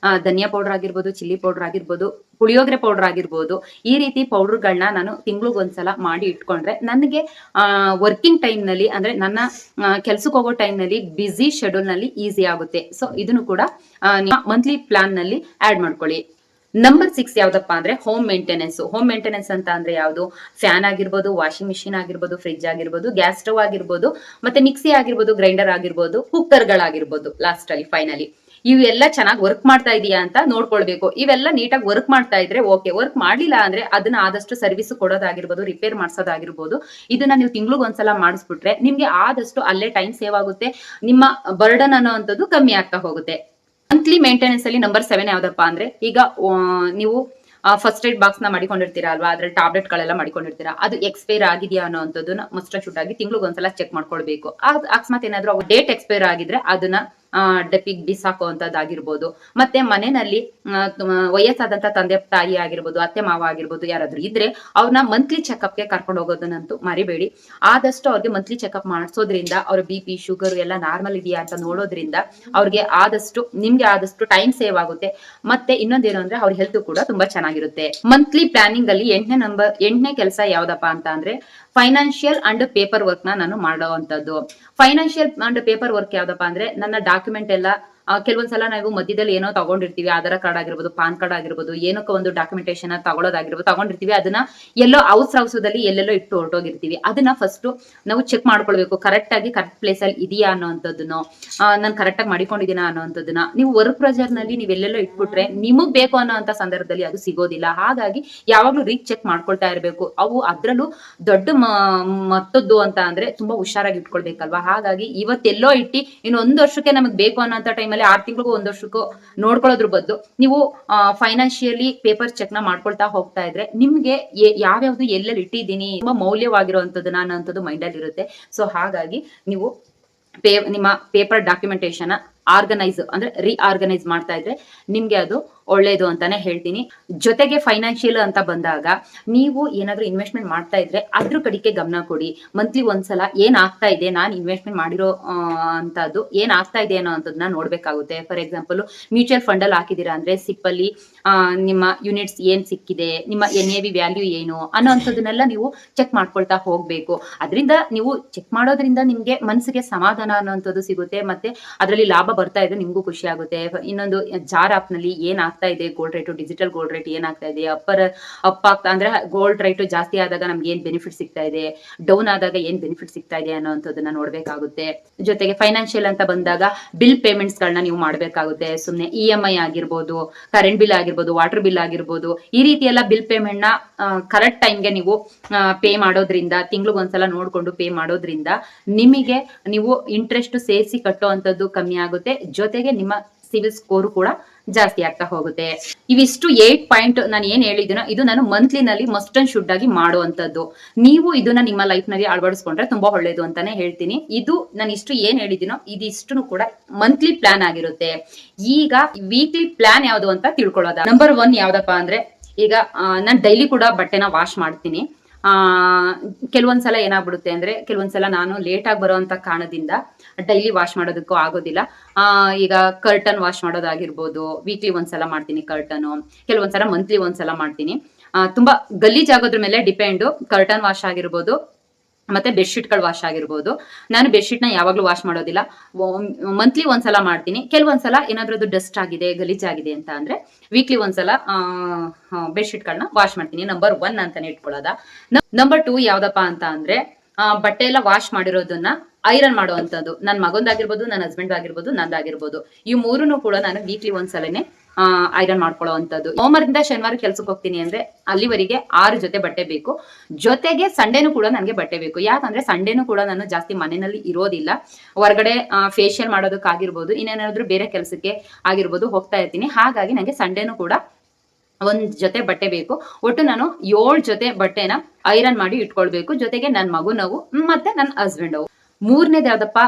ಧನಿಯಾ ಪೌಡರ್ ಆಗಿರ್ಬೋದು, ಚಿಲ್ಲಿ ಪೌಡರ್ ಆಗಿರ್ಬೋದು, ಪುಳಿಯೋಗರೆ ಪೌಡರ್ ಆಗಿರ್ಬೋದು, ಈ ರೀತಿ ಪೌಡರ್ಗಳನ್ನ ನಾನು ತಿಂಗಳಿಗೊಂದ್ಸಲ ಮಾಡಿ ಇಟ್ಕೊಂಡ್ರೆ ನನಗೆ ವರ್ಕಿಂಗ್ ಟೈಮ್ ನಲ್ಲಿ ಅಂದ್ರೆ ನನ್ನ ಕೆಲ್ಸಕ್ಕೆ ಹೋಗೋ ಟೈಮ್ ನಲ್ಲಿ ಬಿಸಿ ಶೆಡ್ಯೂಲ್ ನಲ್ಲಿ ಈಸಿ ಆಗುತ್ತೆ. ಸೊ ಇದನ್ನು ಕೂಡ ಮಂತ್ಲಿ ಪ್ಲಾನ್ ನಲ್ಲಿ ಆಡ್ ಮಾಡ್ಕೊಳ್ಳಿ. ನಂಬರ್ 6 ಯಾವ್ದಪ್ಪ ಅಂದ್ರೆ, ಹೋಮ್ ಮೇಂಟೆನೆನ್ಸ್. ಹೋಮ್ ಮೇಂಟೆನೆನ್ಸ್ ಅಂತ ಅಂದ್ರೆ ಯಾವ್ದು? ಫ್ಯಾನ್ ಆಗಿರ್ಬೋದು, ವಾಷಿಂಗ್ ಮಿಷಿನ್ ಆಗಿರ್ಬೋದು, ಫ್ರಿಡ್ಜ್ ಆಗಿರ್ಬೋದು, ಗ್ಯಾಸ್ ಸ್ಟವ್ ಆಗಿರ್ಬೋದು, ಮತ್ತೆ ಮಿಕ್ಸಿ ಆಗಿರ್ಬೋದು, ಗ್ರೈಂಡರ್ ಆಗಿರ್ಬೋದು, ಕುಕ್ಕರ್ಗಳಾಗಿರ್ಬೋದು. ಲಾಸ್ಟ್ ಅಲ್ಲಿ ಫೈನಲಿ ಇವೆಲ್ಲ ಚೆನ್ನಾಗಿ ವರ್ಕ್ ಮಾಡ್ತಾ ಇದೆಯಾ ಅಂತ ನೋಡ್ಕೊಳ್ಬೇಕು. ಇವೆಲ್ಲ ನೀಟಾಗಿ ವರ್ಕ್ ಮಾಡ್ತಾ ಇದ್ರೆ ಓಕೆ. ವರ್ಕ್ ಮಾಡ್ಲಿಲ್ಲ ಅಂದ್ರೆ ಅದನ್ನ ಆದಷ್ಟು ಸರ್ವಿಸ್ ಕೊಡೋದಾಗಿರ್ಬೋದು, ರಿಪೇರ್ ಮಾಡ್ಸೋದಾಗಿರ್ಬೋದು, ಇದನ್ನ ನೀವು ತಿಂಗ್ಳಿಗೊಂದ್ಸಲ ಮಾಡಿಸ್ಬಿಟ್ರೆ ನಿಮ್ಗೆ ಆದಷ್ಟು ಅಲ್ಲೇ ಟೈಮ್ ಸೇವ್ ಆಗುತ್ತೆ, ನಿಮ್ಮ ಬರ್ಡನ್ ಅನ್ನೋಂಥದ್ದು ಕಮ್ಮಿ ಆಗ್ತಾ ಹೋಗುತ್ತೆ. ಮಂತ್ಲಿ ಮೇಂಟೆನೆನ್ಸ್ ಅಲ್ಲಿ ನಂಬರ್ 7 ಯಾವ್ದಪ್ಪ ಅಂದ್ರೆ, ಈಗ ನೀವು ಫಸ್ಟ್ ಏಡ್ ಬಾಕ್ಸ್ ನ ಮಾಡಿಕೊಂಡಿರ್ತೀರಾ ಅಲ್ವಾ, ಅದ್ರಲ್ಲಿ ಟ್ಯಾಬ್ಲೆಟ್ ಗಳೆಲ್ಲ ಮಾಡಿಕೊಂಡಿರ್ತೀರಾ, ಅದು ಎಕ್ಸ್ಪೈರ್ ಆಗಿದೆಯಾ ಅನ್ನೋಂಥದ್ದನ್ನ ಮಸ್ಟ್ ಶುಡ್ ಆಗಿ ತಿಂಗ್ಳಿಗೊಂದ್ಸಲ ಚೆಕ್ ಮಾಡ್ಕೊಳ್ಬೇಕು. ಅಕಸ್ಮಾತ್ ಏನಾದ್ರು ಡೇಟ್ ಎಕ್ಸ್ಪೈರ್ ಆಗಿದ್ರೆ ಅದನ್ನ ಡಬ್ಬಿಗೆ ಬಿಸಾಕುವಂತದ್ದಾಗಿರ್ಬೋದು. ಮತ್ತೆ ಮನೆಯಲ್ಲಿ ವಯಸ್ಸಾದಂತ ತಂದೆ ತಾಯಿ ಆಗಿರ್ಬೋದು, ಅತ್ತೆ ಮಾವ ಆಗಿರ್ಬೋದು, ಯಾರಾದ್ರೂ ಇದ್ರೆ ಅವ್ರನ್ನ ಮಂತ್ಲಿ ಚೆಕಪ್ ಗೆ ಕರ್ಕೊಂಡು ಹೋಗೋದನ್ನಂತೂ ಮರಿಬೇಡಿ. ಆದಷ್ಟು ಅವ್ರಿಗೆ ಮಂತ್ಲಿ ಚೆಕಪ್ ಮಾಡಿಸೋದ್ರಿಂದ ಅವ್ರ BP ಶುಗರ್ ಎಲ್ಲ ನಾರ್ಮಲ್ ಇದೆಯಾ ಅಂತ ನೋಡೋದ್ರಿಂದ ಅವ್ರಿಗೆ ನಿಮ್ಗೆ ಆದಷ್ಟು ಟೈಮ್ ಸೇವ್ ಆಗುತ್ತೆ. ಮತ್ತೆ ಇನ್ನೊಂದೇನು ಅಂದ್ರೆ ಅವ್ರ ಹೆಲ್ತ್ ಕೂಡ ತುಂಬಾ ಚೆನ್ನಾಗಿರುತ್ತೆ. ಮಂತ್ಲಿ ಪ್ಲಾನಿಂಗ್ ಅಲ್ಲಿ 8ನೇ ಕೆಲಸ ಯಾವ್ದಪ್ಪ ಅಂತ ಅಂದ್ರೆ, ಫೈನಾನ್ಷಿಯಲ್ ಅಂಡ್ ಪೇಪರ್ ವರ್ಕ್ ನಾನು ಮಾಡುವಂತದ್ದು. ಫೈನಾನ್ಷಿಯಲ್ ಅಂಡ್ ಪೇಪರ್ ವರ್ಕ್ ಯಾವ್ದಪ್ಪ ಅಂದ್ರೆ, ನನ್ನ ಡಾಕ್ಯುಮೆಂಟ್ ಎಲ್ಲ ಕೆಲವೊಂದ್ಸಲ ನಾವು ಮಧ್ಯದಲ್ಲಿ ಏನೋ ತಗೊಂಡಿರ್ತೀವಿ, ಆಧಾರ್ ಕಾರ್ಡ್ ಆಗಿರ್ಬೋದು, ಪಾನ್ ಕಾರ್ಡ್ ಆಗಿರ್ಬೋದು, ಏನಕ್ಕೋ ಒಂದು ಡಾಕ್ಯುಮೆಂಟೇಶನ್ ತಗೊಂಡಿರ್ತೀವಿ, ಅದನ್ನ ಎಲ್ಲೋ ಅವಸರದಲ್ಲಿ ಎಲ್ಲೆಲ್ಲೋ ಇಟ್ಟು ಹೊರಟೋಗಿರ್ತೀವಿ. ಅದನ್ನ ಫಸ್ಟ್ ನಾವು ಚೆಕ್ ಮಾಡ್ಕೊಳ್ಬೇಕು, ಕರೆಕ್ಟ್ ಆಗಿ ಕರೆಕ್ಟ್ ಪ್ಲೇಸ್ ಅಲ್ಲಿ ಇದೆಯಾ ಅನ್ನೋಂಥದ್ದನ್ನು, ನಾನು ಕರೆಕ್ಟ್ ಆಗಿ ಮಾಡಿಕೊಂಡಿದ್ದೀನ ಅನ್ನೋಂಥದ್ದನ್ನ. ನೀವು ವರ್ಕ್ ಪ್ರೆಷರ್ ನಲ್ಲಿ ನೀವು ಎಲ್ಲೆಲ್ಲೋ ಇಟ್ಬಿಟ್ರೆ ನಿಮಗ್ ಬೇಕು ಅನ್ನೋ ಸಂದರ್ಭದಲ್ಲಿ ಅದು ಸಿಗೋದಿಲ್ಲ. ಹಾಗಾಗಿ ಯಾವಾಗ್ಲೂ ರೀಚ್ ಚೆಕ್ ಮಾಡ್ಕೊಳ್ತಾ ಇರ್ಬೇಕು. ಅವು ಅದ್ರಲ್ಲೂ ದೊಡ್ಡ ಮತ್ತದ್ದು ಅಂತ ಅಂದ್ರೆ ತುಂಬಾ ಹುಷಾರಾಗಿ ಇಟ್ಕೊಳ್ಬೇಕಲ್ವಾ. ಹಾಗಾಗಿ ಇವತ್ತೆಲ್ಲೋ ಇಟ್ಟಿ ಇನ್ನು 1 ವರ್ಷಕ್ಕೆ ನಮಗ್ ಬೇಕು ಅನ್ನೋಂಥ ಟೈಮಲ್ಲಿ 6 ತಿಂಗಳಿಗೂ 1 ವರ್ಷಕ್ಕೂ ನೋಡ್ಕೊಳ್ಳೋದ್ರ ಬದಲು ನೀವು ಫೈನಾನ್ಷಿಯಲಿ ಪೇಪರ್ ಚೆಕ್ ನ ಮಾಡ್ಕೊಳ್ತಾ ಹೋಗ್ತಾ ಇದ್ರೆ ನಿಮ್ಗೆ ಯಾವ್ಯಾವ್ದು ಎಲ್ಲೆಲ್ಲಿ ಇಟ್ಟಿದ್ದೀನಿ ತುಂಬಾ ಮೌಲ್ಯವಾಗಿರುವಂತದ್ದು ಅನ್ನೋಂಥದ್ದು ಮೈಂಡ್ ಅಲ್ಲಿ ಇರುತ್ತೆ. ಸೊ ಹಾಗಾಗಿ ನೀವು ನಿಮ್ಮ ಪೇಪರ್ ಡಾಕ್ಯುಮೆಂಟೇಶನ್ ಆರ್ಗನೈಸ್ ಅಂದ್ರೆ ರೀಆರ್ಗನೈಸ್ ಮಾಡ್ತಾ ಇದ್ರೆ ನಿಮ್ಗೆ ಅದು ಒಳ್ಳೇದು ಅಂತಾನೆ ಹೇಳ್ತೀನಿ. ಜೊತೆಗೆ ಫೈನಾನ್ಷಿಯಲ್ ಅಂತ ಬಂದಾಗ ನೀವು ಏನಾದ್ರೂ ಇನ್ವೆಸ್ಟ್ಮೆಂಟ್ ಮಾಡ್ತಾ ಇದ್ರೆ ಅದ್ರ ಕಡೆಗೆ ಗಮನ ಕೊಡಿ. ಮಂತ್ಲಿ ಒಂದ್ಸಲ ಏನ್ ಆಗ್ತಾ ಇದೆ, ನಾನು ಇನ್ವೆಸ್ಟ್ಮೆಂಟ್ ಮಾಡಿರೋ ಅಂತದ್ದು ಏನ್ ಆಗ್ತಾ ಇದೆ ಅನ್ನೋ ಅಂತದನ್ನ ನೋಡ್ಬೇಕಾಗುತ್ತೆ. ಫಾರ್ ಎಕ್ಸಾಂಪಲ್ ಮ್ಯೂಚುವಲ್ ಫಂಡ್ ಅಲ್ಲಿ ಹಾಕಿದೀರಾ ಅಂದ್ರೆ ಸಿಪ್ ಅಲ್ಲಿ ನಿಮ್ಮ ಯೂನಿಟ್ಸ್ ಏನ್ ಸಿಕ್ಕಿದೆ, ನಿಮ್ಮ NAV ವ್ಯಾಲ್ಯೂ ಏನು ಅನ್ನೋಂಥದ್ದನ್ನೆಲ್ಲ ನೀವು ಚೆಕ್ ಮಾಡ್ಕೊಳ್ತಾ ಹೋಗ್ಬೇಕು. ಅದರಿಂದ ನೀವು ಚೆಕ್ ಮಾಡೋದ್ರಿಂದ ನಿಮ್ಗೆ ಮನಸ್ಸಿಗೆ ಸಮಾಧಾನ ಅನ್ನೋಂಥದ್ದು ಸಿಗುತ್ತೆ, ಮತ್ತೆ ಅದರಲ್ಲಿ ಲಾಭ ಬರ್ತಾ ಇದೆ ನಿಮ್ಗೂ ಖುಷಿ ಆಗುತ್ತೆ. ಇನ್ನೊಂದು ಜಾರ್ ಆಪ್ ನಲ್ಲಿ ಏನ್ ಆಗ್ತಾ ಇದೆ, gold rate, digital gold rate ಏನಾಗ್ತಾ ಇದೆ, ಅಪ್ ಆಗ್ತಾ ಅಂದ್ರೆ ಗೋಲ್ಡ್ ರೇಟ್ ಜಾಸ್ತಿ ಆದಾಗ ನಮ್ಗೆ ಏನ್ ಬೆನಿಫಿಟ್ ಸಿಗ್ತಾ ಇದೆ, ಡೌನ್ ಆದಾಗ ಏನ್ ಬೆನಿಫಿಟ್ ಸಿಗ್ತಾ ಇದೆ ಅನ್ನೋಂಥದ್ದನ್ನ ನೋಡ್ಬೇಕಾಗುತ್ತೆ. ಜೊತೆಗೆ ಫೈನಾನ್ಷಿಯಲ್ ಅಂತ ಬಂದಾಗ ಬಿಲ್ ಪೇಮೆಂಟ್ಸ್ ಗಳನ್ನ ನೀವು ಮಾಡ್ಬೇಕಾಗುತ್ತೆ. ಸುಮ್ನೆ EMI ಆಗಿರ್ಬೋದು, ಕರೆಂಟ್ ಬಿಲ್ ಆಗಿರ್ಬೋದು, ವಾಟರ್ ಬಿಲ್ ಆಗಿರ್ಬೋದು, ಈ ರೀತಿ ಎಲ್ಲ ಬಿಲ್ ಪೇಮೆಂಟ್ ನ ಕರೆಕ್ಟ್ ಟೈಮ್ಗೆ ನೀವು ಪೇ ಮಾಡೋದ್ರಿಂದ, ತಿಂಗ್ಳಿಗೊಂದ್ಸಲ ನೋಡ್ಕೊಂಡು ಪೇ ಮಾಡೋದ್ರಿಂದ ನಿಮಗೆ ನೀವು ಇಂಟ್ರೆಸ್ಟ್ ಸೇರಿಸಿ ಕಟ್ಟುವಂತದ್ದು ಕಮ್ಮಿ ಆಗುತ್ತೆ. ಜೊತೆಗೆ ನಿಮ್ಮ ಸಿವಿಲ್ ಸ್ಕೋರ್ ಕೂಡ ಜಾಸ್ತಿ ಆಗ್ತಾ ಹೋಗುತ್ತೆ. ಇವಿಷ್ಟು 8 ಪಾಯಿಂಟ್ ನಾನು ಏನ್ ಹೇಳಿದ್ದೀನೋ ಇದು ನಾನು ಮಂತ್ಲಿನಲ್ಲಿ ಮಸ್ಟ್ ಅಂಡ್ ಶುಡ್ ಆಗಿ ಮಾಡುವಂತದ್ದು. ನೀವು ಇದನ್ನ ನಿಮ್ಮ ಲೈಫ್ ನಲ್ಲಿ ಅಳವಡಿಸ್ಕೊಂಡ್ರೆ ತುಂಬಾ ಒಳ್ಳೇದು ಅಂತಾನೆ ಹೇಳ್ತೀನಿ. ಇದು ನಾನು ಇಷ್ಟು ಏನ್ ಹೇಳಿದ್ದೀನೋ ಇದಿಷ್ಟು ಕೂಡ ಮಂತ್ಲಿ ಪ್ಲಾನ್ ಆಗಿರುತ್ತೆ. ಈಗ ವೀಕ್ಲಿ ಪ್ಲಾನ್ ಯಾವುದು ಅಂತ ತಿಳ್ಕೊಳ್ಳೋದ. ನಂಬರ್ 1 ಯಾವ್ದಪ್ಪ ಅಂದ್ರೆ, ಈಗ ನಾನು ಡೈಲಿ ಕೂಡ ಬಟ್ಟೆನ ವಾಶ್ ಮಾಡ್ತೀನಿ. ಕೆಲವೊಂದ್ಸಲ ಏನಾಗ್ಬಿಡುತ್ತೆ ಅಂದ್ರೆ, ಕೆಲವೊಂದ್ಸಲ ನಾನು ಲೇಟ್ ಆಗಿ ಬರುವಂತ ಕಾರಣದಿಂದ ಡೈಲಿ ವಾಶ್ ಮಾಡೋದಕ್ಕೂ ಆಗೋದಿಲ್ಲ. ಈಗ ಕರ್ಟನ್ ವಾಶ್ ಮಾಡೋದಾಗಿರ್ಬೋದು, ವೀಕ್ಲಿ ಒಂದ್ಸಲ ಮಾಡ್ತೀನಿ ಕರ್ಟನ್, ಕೆಲವೊಂದ್ಸಲ ಮಂತ್ಲಿ ಒಂದ್ಸಲ ಮಾಡ್ತೀನಿ. ತುಂಬಾ ಗಲೀಜ್ ಆಗೋದ್ರ ಮೇಲೆ ಡಿಪೆಂಡ್. ಕರ್ಟನ್ ವಾಶ್ ಆಗಿರ್ಬೋದು ಮತ್ತೆ ಬೆಡ್ಶೀಟ್ಗಳು ವಾಶ್ ಆಗಿರ್ಬೋದು. ನಾನು ಬೆಡ್ಶೀಟ್ ನ ಯಾವಾಗ್ಲೂ ವಾಶ್ ಮಾಡೋದಿಲ್ಲ, ಮಂತ್ಲಿ ಒಂದ್ಸಲ ಮಾಡ್ತೀನಿ. ಕೆಲವೊಂದ್ಸಲ ಏನಾದ್ರೂ ಅದು ಡಸ್ಟ್ ಆಗಿದೆ, ಗಲೀಜ್ ಆಗಿದೆ ಅಂತ ಅಂದ್ರೆ ವೀಕ್ಲಿ ಒಂದ್ಸಲ ಬೆಡ್ಶೀಟ್ಗಳನ್ನ ವಾಶ್ ಮಾಡ್ತೀನಿ. ನಂಬರ್ 1 ಅಂತಾನೆ ಇಟ್ಕೊಳ್ಳೋದ. ನಂಬರ್ 2 ಯಾವ್ದಪ್ಪ ಅಂತ ಅಂದ್ರೆ, ಬಟ್ಟೆ ಎಲ್ಲ ವಾಶ್ ಮಾಡಿರೋದನ್ನ ಐರನ್ ಮಾಡುವಂತದ್ದು. ನನ್ನ ಮಗಂದಾಗಿರ್ಬೋದು, ನನ್ನ ಹಸ್ಬೆಂಡ್ ಆಗಿರ್ಬೋದು, ನಂದಾಗಿರ್ಬೋದು, ಈ ಮೂರನ್ನು ಕೂಡ ನಾನು ವೀಕ್ಲಿ ಒಂದ್ಸಲನೆ ಐರನ್ ಮಾಡ್ಕೊಳ್ಳೋ ಅಂತದ್ದು. ಸೋಮವಾರದಿಂದ ಶನಿವಾರ ಕೆಲ್ಸಕ್ಕೆ ಹೋಗ್ತೀನಿ ಅಂದ್ರೆ ಅಲ್ಲಿವರೆಗೆ 6 ಜೊತೆ ಬಟ್ಟೆ ಬೇಕು. ಜೊತೆಗೆ ಸಂಡೇನು ಕೂಡ ನನಗೆ ಬಟ್ಟೆ ಬೇಕು. ಯಾಕಂದ್ರೆ ಸಂಡೇನು ಕೂಡ ನಾನು ಜಾಸ್ತಿ ಮನೆಯಲ್ಲಿ ಇರೋದಿಲ್ಲ, ಹೊರಗಡೆ ಫೇಶಿಯಲ್ ಮಾಡೋದಕ್ಕಾಗಿರ್ಬೋದು, ಇನ್ನೇನಾದ್ರೂ ಬೇರೆ ಕೆಲಸಕ್ಕೆ ಆಗಿರ್ಬೋದು ಹೋಗ್ತಾ ಇರ್ತೀನಿ. ಹಾಗಾಗಿ ನನಗೆ ಸಂಡೇನು ಕೂಡ 1 ಜೊತೆ ಬಟ್ಟೆ ಬೇಕು. ಒಟ್ಟು ನಾನು 7 ಜೊತೆ ಬಟ್ಟೆನ ಐರನ್ ಮಾಡಿ ಇಟ್ಕೊಳ್ಬೇಕು. ಜೊತೆಗೆ ನನ್ನ ಮಗುನವು ಮತ್ತೆ ನನ್ನ ಹಸ್ಬೆಂಡ್ ಅವು. ಮೂರನೇದು ಯಾವ್ದಪ್ಪ,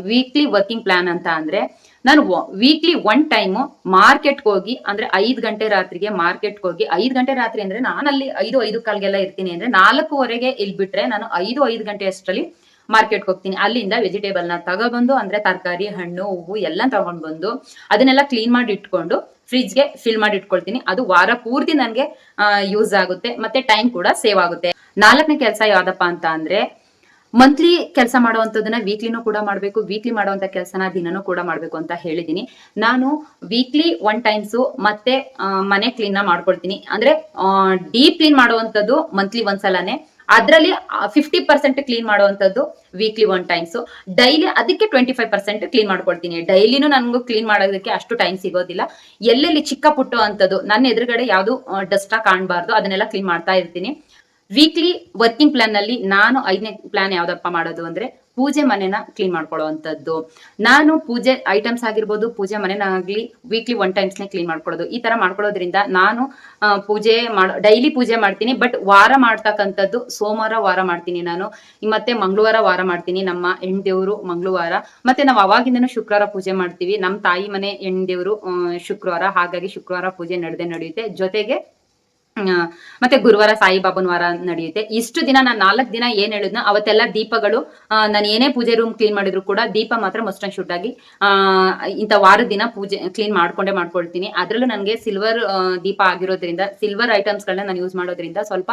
ವೀಕ್ಲಿ ವರ್ಕಿಂಗ್ ಪ್ಲಾನ್ ಅಂತ ಅಂದ್ರೆ, ನಾನು ವೀಕ್ಲಿ 1 ಟೈಮ್ ಮಾರ್ಕೆಟ್ಗೆ ಹೋಗಿ, ಅಂದ್ರೆ 5 ಗಂಟೆ ರಾತ್ರಿಗೆ ಮಾರ್ಕೆಟ್ಗೆ ಹೋಗಿ, 5 ಗಂಟೆ ರಾತ್ರಿ ಅಂದ್ರೆ ನಾನು ಅಲ್ಲಿ 5 ಕಾಲ್ಗೆಲ್ಲ ಇರ್ತೀನಿ ಅಂದ್ರೆ 4:15ಗೆ ಇಲ್ಲಿ ಬಿಟ್ರೆ ನಾನು 5 ಗಂಟೆ ಅಷ್ಟರಲ್ಲಿ ಮಾರ್ಕೆಟ್ಗೆ ಹೋಗ್ತೀನಿ. ಅಲ್ಲಿಂದ ವೆಜಿಟೇಬಲ್ ನ ತಗೊಬಂದು, ಅಂದ್ರೆ ತರಕಾರಿ, ಹಣ್ಣು, ಹೂವು ಎಲ್ಲ ತಗೊಂಡ್ ಬಂದು ಅದನ್ನೆಲ್ಲ ಕ್ಲೀನ್ ಮಾಡಿ ಇಟ್ಕೊಂಡು ಫ್ರಿಜ್ಗೆ ಫಿಲ್ ಮಾಡಿ ಇಟ್ಕೊಳ್ತೀನಿ. ಅದು ವಾರ ಪೂರ್ತಿ ನನಗೆ ಯೂಸ್ ಆಗುತ್ತೆ, ಮತ್ತೆ ಟೈಮ್ ಕೂಡ ಸೇವ್ ಆಗುತ್ತೆ. 4ನೇ ಕೆಲಸ ಯಾವ್ದಪ್ಪ ಅಂತ ಅಂದ್ರೆ, ಮಂತ್ಲಿ ಕೆಲಸ ಮಾಡುವಂತದನ್ನ ವೀಕ್ಲಿನೂ ಕೂಡ ಮಾಡ್ಬೇಕು, ವೀಕ್ಲಿ ಮಾಡುವಂತ ಕೆಲಸನ ದಿನನೂ ಕೂಡ ಮಾಡ್ಬೇಕು ಅಂತ ಹೇಳಿದೀನಿ. ನಾನು ವೀಕ್ಲಿ 1 ಟೈಮ್ಸ್ ಮತ್ತೆ ಮನೆ ಕ್ಲೀನ್ ಮಾಡ್ಕೊಳ್ತೀನಿ. ಅಂದ್ರೆ ಡೀಪ್ ಕ್ಲೀನ್ ಮಾಡುವಂತದ್ದು ಮಂತ್ಲಿ ಒಂದ್ಸಲನೇ, ಅದ್ರಲ್ಲಿ 50% ಕ್ಲೀನ್ ಮಾಡುವಂತದ್ದು ವೀಕ್ಲಿ 1 ಟೈಮ್ಸ್. ಡೈಲಿ ಅದಕ್ಕೆ 25% ಕ್ಲೀನ್ ಮಾಡ್ಕೊಳ್ತೀನಿ. ಡೈಲಿನೂ ನನ್ಗೂ ಕ್ಲೀನ್ ಮಾಡೋದಕ್ಕೆ ಅಷ್ಟು ಟೈಮ್ ಸಿಗೋದಿಲ್ಲ. ಎಲ್ಲೆಲ್ಲಿ ಚಿಕ್ಕ ಪುಟ್ಟ ಅಂತದ್ದು ನನ್ನ ಎದುರುಗಡೆ ಯಾವ್ದು ಡಸ್ಟ್ ಕಾಣಬಾರ್ದು ಅದನ್ನೆಲ್ಲ ಕ್ಲೀನ್ ಮಾಡ್ತಾ ಇರ್ತೀನಿ. ವೀಕ್ಲಿ ವರ್ಕಿಂಗ್ ಪ್ಲಾನ್ ನಲ್ಲಿ ನಾನು 5ನೇ ಪ್ಲಾನ್ ಯಾವ್ದಪ್ಪ ಮಾಡೋದು ಅಂದ್ರೆ, ಪೂಜೆ ಮನೆನ ಕ್ಲೀನ್ ಮಾಡ್ಕೊಳ್ಳುವಂತದ್ದು. ನಾನು ಪೂಜೆ ಐಟಮ್ಸ್ ಆಗಿರ್ಬೋದು, ಪೂಜೆ ಮನೆನಾಗ್ಲಿ ವೀಕ್ಲಿ 1 ಟೈಮ್ಸ್ನೇ ಕ್ಲೀನ್ ಮಾಡ್ಕೊಳ್ಳೋದು. ಈ ತರ ಮಾಡ್ಕೊಳ್ಳೋದ್ರಿಂದ ನಾನು ಡೈಲಿ ಪೂಜೆ ಮಾಡ್ತೀನಿ. ಬಟ್ ವಾರ ಮಾಡ್ತಕ್ಕಂಥದ್ದು ಸೋಮವಾರ ವಾರ ಮಾಡ್ತೀನಿ ನಾನು, ಮತ್ತೆ ಮಂಗಳವಾರ ವಾರ ಮಾಡ್ತೀನಿ. ನಮ್ಮ ಹೆಣ್ದೇವ್ರು ಮಂಗಳವಾರ, ಮತ್ತೆ ನಾವು ಅವಾಗಿಂದನೂ ಶುಕ್ರವಾರ ಪೂಜೆ ಮಾಡ್ತೀವಿ. ನಮ್ಮ ತಾಯಿ ಮನೆ ಹೆಣ್ದೇವ್ರು ಶುಕ್ರವಾರ, ಹಾಗಾಗಿ ಶುಕ್ರವಾರ ಪೂಜೆ ನಡೆಯುತ್ತೆ. ಜೊತೆಗೆ ಮತ್ತೆ ಗುರುವಾರ ಸಾಯಿಬಾಬನ್ ವಾರ ನಡೆಯುತ್ತೆ. ಇಷ್ಟು ದಿನ ನಾನು 4 ದಿನ ಏನ್ ಹೇಳಿದ್ನೋ ಅವತ್ತೆಲ್ಲ ದೀಪಗಳು, ನಾನು ಏನೇ ಪೂಜೆ ರೂಮ್ ಕ್ಲೀನ್ ಮಾಡಿದ್ರು ಕೂಡ ದೀಪ ಮಾತ್ರ ಮಸ್ಟ್ ಅಂಡ್ ಶುಡ್ ಆಗಿ ಇಂಥ ವಾರದ ದಿನ ಪೂಜೆ ಕ್ಲೀನ್ ಮಾಡ್ಕೊಳ್ತೀನಿ. ಅದ್ರಲ್ಲೂ ನನಗೆ ಸಿಲ್ವರ್ ದೀಪ ಆಗಿರೋದ್ರಿಂದ, ಸಿಲ್ವರ್ ಐಟಮ್ಸ್ ಗಳನ್ನ ನಾನು ಯೂಸ್ ಮಾಡೋದ್ರಿಂದ ಸ್ವಲ್ಪ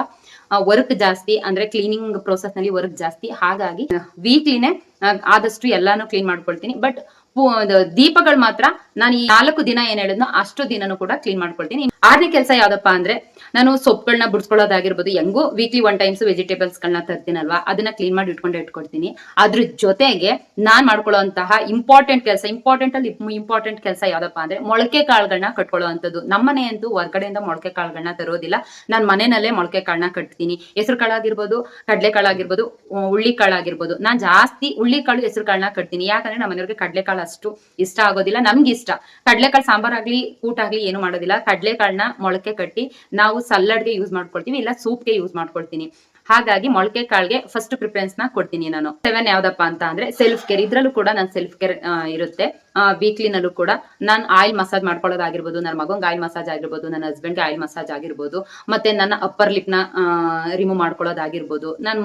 ವರ್ಕ್ ಜಾಸ್ತಿ, ಅಂದ್ರೆ ಕ್ಲೀನಿಂಗ್ ಪ್ರೋಸೆಸ್ ನಲ್ಲಿ ವರ್ಕ್ ಜಾಸ್ತಿ. ಹಾಗಾಗಿ ವೀಕ್ಲಿನೇ ಆದಷ್ಟು ಎಲ್ಲಾನು ಕ್ಲೀನ್ ಮಾಡ್ಕೊಳ್ತೀನಿ. ಬಟ್ ದೀಪಗಳು ಮಾತ್ರ ನಾನು ಈ 4 ದಿನ ಏನ್ ಹೇಳಿದ್ನೋ ಅಷ್ಟು ದಿನನೂ ಕೂಡ ಕ್ಲೀನ್ ಮಾಡ್ಕೊಳ್ತೀನಿ. 6ನೇ ಕೆಲಸ ಯಾವ್ದಪ್ಪ ಅಂದ್ರೆ, ನಾನು ಸೊಪ್ಪುಗಳನ್ನ ಬಿಡಿಸ್ಕೊಳ್ಳೋದಾಗಿರ್ಬೋದು, ಹೆಂಗೋ ವೀಕ್ಲಿ 1 ಟೈಮ್ಸ್ ವೆಜಿಟೇಬಲ್ಸ್ ಗಳನ್ನ ತರ್ತೀನಲ್ವಾ, ಅದನ್ನ ಕ್ಲೀನ್ ಮಾಡಿ ಇಟ್ಕೊಳ್ತೀನಿ. ಅದ್ರ ಜೊತೆಗೆ ನಾನ್ ಮಾಡ್ಕೊಳ್ಳುವಂತಹ ಇಂಪಾರ್ಟೆಂಟ್ ಅಲ್ಲಿ ಇಂಪಾರ್ಟೆಂಟ್ ಕೆಲಸ ಯಾವ್ದಪ್ಪ ಅಂದ್ರೆ, ಮೊಳಕೆ ಕಾಳುಗಳನ್ನ ಕಟ್ಕೊಳ್ಳುವಂಥದ್ದು. ನಮ್ಮನೆ ಅಂತೂ ಹೊರಗಡೆಯಿಂದ ಮೊಳಕೆ ಕಾಳುಗಳನ್ನ ತರೋದಿಲ್ಲ, ನಾನು ಮನೆಯಲ್ಲೇ ಮೊಳಕೆ ಕಾಳನ್ನ ಕಟ್ತೀನಿ. ಹೆಸರು ಕಾಳಾಗಿರ್ಬೋದು, ಕಡಲೆ ಕಾಳಾಗಿರ್ಬೋದು, ಹುಳ್ಳಿ ಕಾಳಾಗಿರ್ಬೋದು. ನಾನ್ ಜಾಸ್ತಿ ಹುಳ್ಳಿ ಕಾಳು, ಹೆಸರು ಕಾಳನ್ನ ಕಟ್ತೀನಿ. ಯಾಕಂದ್ರೆ ನಮ್ಮ ಮನೆಯವ್ರಿಗೆ ಕಡಲೆಕಾಳು ಅಷ್ಟು ಇಷ್ಟ ಆಗೋದಿಲ್ಲ. ನಮ್ಗೆ ಇಷ್ಟ ಕಡಲೆಕಾಳು ಸಾಂಬಾರ್ ಆಗ್ಲಿ ಊಟ ಆಗ್ಲಿ ಏನು ಮಾಡೋದಿಲ್ಲ. ಕಡಲೆಕಾಳನ್ನ ಮೊಳಕೆ ಕಟ್ಟಿ ನಾವು ಸಲಾಡ್ಗೆ ಯೂಸ್ ಮಾಡ್ಕೊಳ್ತೀವಿ, ಇಲ್ಲ ಸೂಪ್ಗೆ ಯೂಸ್ ಮಾಡ್ಕೊಳ್ತೀನಿ. ಹಾಗಾಗಿ ಮೊಳಕೆ ಕಾಳ್ಗೆ ಫಸ್ಟ್ ಪ್ರಿಫರೆನ್ಸ್ ನ ಕೊಡ್ತೀನಿ ನಾನು. 7 ಯಾವ್ದಪ್ಪ ಅಂತ ಅಂದ್ರೆ, ಸೆಲ್ಫ್ ಕೇರ್. ಇದ್ರಲ್ಲೂ ಕೂಡ ನಾನು ಸೆಲ್ಫ್ ಕೇರ್ ಇರುತ್ತೆ. ವೀಕ್ಲಿನಲ್ಲೂ ಕೂಡ ನಾನು ಆಯಿಲ್ ಮಸಾಜ್ ಮಾಡ್ಕೊಳ್ಳೋದಾಗಿರ್ಬೋದು, ನನ್ನ ಮಗಂಗೆ ಆಯಿಲ್ ಮಸಾಜ್ ಆಗಿರ್ಬೋದು, ನನ್ನ ಹಸ್ಬೆಂಡ್ಗೆ ಆಯಿಲ್ ಮಸಾಜ್ ಆಗಿರ್ಬೋದು, ಮತ್ತೆ ನನ್ನ ಅಪ್ಪರ್ ಲಿಪ್ ನ ರಿಮೂವ್ ಮಾಡ್ಕೊಳ್ಳೋದಾಗಿರ್ಬೋದು. ನಾನು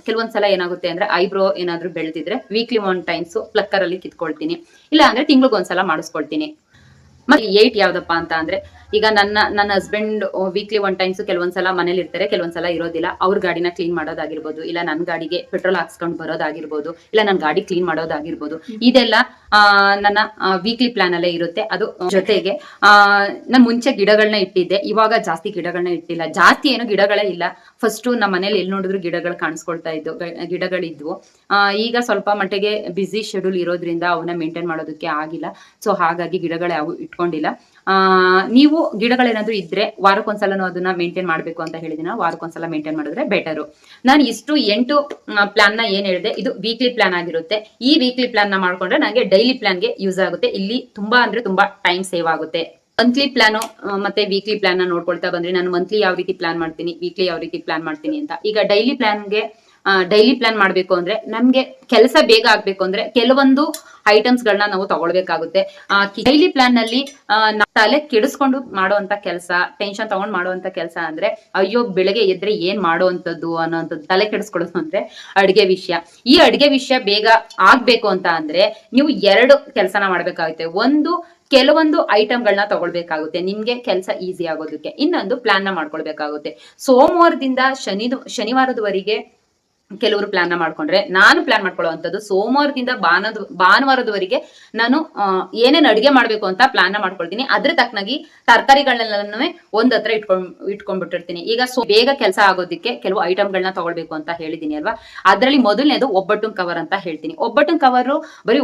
ಕೆಲವೊಂದ್ಸಲ ಏನಾಗುತ್ತೆ ಅಂದ್ರೆ, ಐಬ್ರೋ ಏನಾದ್ರು ಬೆಳೆದಿದ್ರೆ ವೀಕ್ಲಿ 1 ಟೈಮ್ಸ್ ಪ್ಲಕ್ಕರ್ ಅಲ್ಲಿ ಕಿತ್ಕೊಳ್ತೀನಿ, ಇಲ್ಲ ಅಂದ್ರೆ ತಿಂಗ್ಳಿಗೆ ಒಂದ್ಸಲ ಮಾಡಿಸ್ಕೊಳ್ತೀನಿ. ಮತ್ತೆ 8 ಯಾವ್ದಪ್ಪ ಅಂತ ಅಂದ್ರೆ, ಈಗ ನನ್ನ ಹಸ್ಬೆಂಡ್ ವೀಕ್ಲಿ 1 ಟೈಮ್ಸ್ ಕೆಲವೊಂದ್ಸಲ ಮನೇಲಿ ಇರ್ತಾರೆ, ಕೆಲವೊಂದ್ಸಲ ಇರೋದಿಲ್ಲ. ಅವ್ರ ಗಾಡಿನ ಕ್ಲೀನ್ ಮಾಡೋದಾಗಿರ್ಬೋದು, ಇಲ್ಲ ನನ್ನ ಗಾಡಿಗೆ ಪೆಟ್ರೋಲ್ ಹಾಕ್ಸ್ಕೊಂಡು ಬರೋದಾಗಿರ್ಬೋದು, ಇಲ್ಲ ನನ್ನ ಗಾಡಿ ಕ್ಲೀನ್ ಮಾಡೋದಾಗಿರ್ಬೋದು. ಇದೆಲ್ಲ ನನ್ನ ವೀಕ್ಲಿ ಪ್ಲಾನ್ ಅಲ್ಲೇ ಇರುತ್ತೆ. ಅದು ಜೊತೆಗೆ ನಾನು ಮುಂಚೆ ಗಿಡಗಳನ್ನ ಇಟ್ಟಿದ್ದೆ, ಇವಾಗ ಜಾಸ್ತಿ ಗಿಡಗಳನ್ನ ಇಟ್ಟಿಲ್ಲ. ಜಾಸ್ತಿ ಏನು ಗಿಡಗಳೇ ಇಲ್ಲ. ಫಸ್ಟ್ ನಮ್ಮ ಮನೇಲಿ ಎಲ್ಲಿ ನೋಡಿದ್ರು ಗಿಡಗಳು ಕಾಣಿಸ್ಕೊಳ್ತಾ ಇದ್ವು, ಗಿಡಗಳಿದ್ವು. ಈಗ ಸ್ವಲ್ಪ ಮಟ್ಟಿಗೆ ಬಿಸಿ ಶೆಡ್ಯೂಲ್ ಇರೋದ್ರಿಂದ ಅವನ್ನ ಮೇಂಟೈನ್ ಮಾಡೋದಕ್ಕೆ ಆಗಿಲ್ಲ. ಸೊ ಹಾಗಾಗಿ ಗಿಡಗಳು ಯಾವ ಇಟ್ಕೊಂಡಿಲ್ಲ. ನೀವು ಗಿಡಗಳೇನಾದ್ರೂ ಇದ್ರೆ ವಾರಕ್ಕೊಂದ್ಸಲನೂ ಅದನ್ನ ಮೇಂಟೈನ್ ಮಾಡ್ಬೇಕು ಅಂತ ಹೇಳಿದಿನ, ವಾರಕ್ಕೊಂದ್ಸಲ ಮೇಂಟೈನ್ ಮಾಡಿದ್ರೆ ಬೆಟರು. ನಾನು ಇಷ್ಟು 8 ಪ್ಲಾನ್ ನ ಏನ್ ಹೇಳಿದೆ, ಇದು ವೀಕ್ಲಿ ಪ್ಲಾನ್ ಆಗಿರುತ್ತೆ. ಈ ವೀಕ್ಲಿ ಪ್ಲಾನ್ ನ ಮಾಡ್ಕೊಂಡ್ರೆ ನನಗೆ ಡೈಲಿ ಪ್ಲಾನ್ಗೆ ಯೂಸ್ ಆಗುತ್ತೆ. ಇಲ್ಲಿ ತುಂಬಾ ಅಂದ್ರೆ ತುಂಬಾ ಟೈಮ್ ಸೇವ್ ಆಗುತ್ತೆ. ಮಂತ್ಲಿ ಪ್ಲಾನ್ ಮತ್ತೆ ವೀಕ್ಲಿ ಪ್ಲಾನ್ ನ ನೋಡ್ಕೊಳ್ತಾ ಬಂದ್ರೆ, ನಾನು ಮಂತ್ಲಿ ಯಾವ ರೀತಿ ಪ್ಲಾನ್ ಮಾಡ್ತೀನಿ, ವೀಕ್ಲಿ ಯಾವ ರೀತಿ ಪ್ಲಾನ್ ಮಾಡ್ತೀನಿ ಅಂತ. ಈಗ ಡೈಲಿ ಪ್ಲಾನ್ ಮಾಡ್ಬೇಕು ಅಂದ್ರೆ, ನಮ್ಗೆ ಕೆಲಸ ಬೇಗ ಆಗ್ಬೇಕು ಅಂದ್ರೆ ಕೆಲವೊಂದು ಐಟಮ್ಸ್ ಗಳನ್ನ ನಾವು ತಗೊಳ್ಬೇಕಾಗುತ್ತೆ. ಡೈಲಿ ಪ್ಲಾನ್ ನಲ್ಲಿ ತಲೆ ಕೆಡಿಸ್ಕೊಂಡು ಮಾಡುವಂತ ಕೆಲಸ, ಟೆನ್ಷನ್ ತಗೊಂಡ್ ಮಾಡುವಂತ ಕೆಲಸ ಅಂದ್ರೆ, ಅಯ್ಯೋ ಬೆಳಗ್ಗೆ ಎದ್ರೆ ಏನ್ ಮಾಡುವಂತದ್ದು ಅನ್ನೋಂಥದ್ದು ತಲೆ ಕೆಡಿಸ್ಕೊಳ್ಳೋದು ಅಂದ್ರೆ ಅಡ್ಗೆ ವಿಷಯ. ಈ ಅಡ್ಗೆ ವಿಷಯ ಬೇಗ ಆಗ್ಬೇಕು ಅಂತ ಅಂದ್ರೆ ನೀವು 2 ಕೆಲಸನ ಮಾಡ್ಬೇಕಾಗುತ್ತೆ. ಒಂದು, ಕೆಲವೊಂದು ಐಟಮ್ಗಳನ್ನ ತಗೊಳ್ಬೇಕಾಗುತ್ತೆ ನಿಮ್ಗೆ ಕೆಲಸ ಈಸಿ ಆಗೋದಕ್ಕೆ. ಇನ್ನೊಂದು ಪ್ಲಾನ್ ನ ಮಾಡ್ಕೊಳ್ಬೇಕಾಗುತ್ತೆ. ಸೋಮವಾರದಿಂದ ಶನಿವಾರದವರೆಗೆ ಕೆಲವರು ಪ್ಲಾನ್ ನ ಮಾಡ್ಕೊಂಡ್ರೆ, ನಾನು ಪ್ಲಾನ್ ಮಾಡ್ಕೊಳ್ಳುವಂಥದ್ದು ಸೋಮವಾರದಿಂದ ಭಾನುವಾರದವರೆಗೆ ನಾನು ಏನೇನ್ ಅಡುಗೆ ಮಾಡ್ಬೇಕು ಅಂತ ಪ್ಲಾನ್ ನ ಮಾಡ್ಕೊಳ್ತೀನಿ. ಅದ್ರ ತಕ್ಕನಾಗಿ ತರಕಾರಿಗಳನ್ನೆಲ್ಲನೂ ಒಂದ್ ಹತ್ರ ಇಟ್ಕೊಂಡ್ಬಿಟ್ಟಿರ್ತೀನಿ. ಈಗ ಬೇಗ ಕೆಲಸ ಆಗೋದಕ್ಕೆ ಕೆಲವು ಐಟಮ್ಗಳನ್ನ ತಗೊಳ್ಬೇಕು ಅಂತ ಹೇಳಿದೀನಿ ಅಲ್ವಾ. ಅದ್ರಲ್ಲಿ ಮೊದಲನೇದು ಒಬ್ಬಟ್ಟಿನ ಕವರ್ ಅಂತ ಹೇಳ್ತೀನಿ. ಒಬ್ಬಟ್ಟಿನ ಕವರ್ ಬರೀ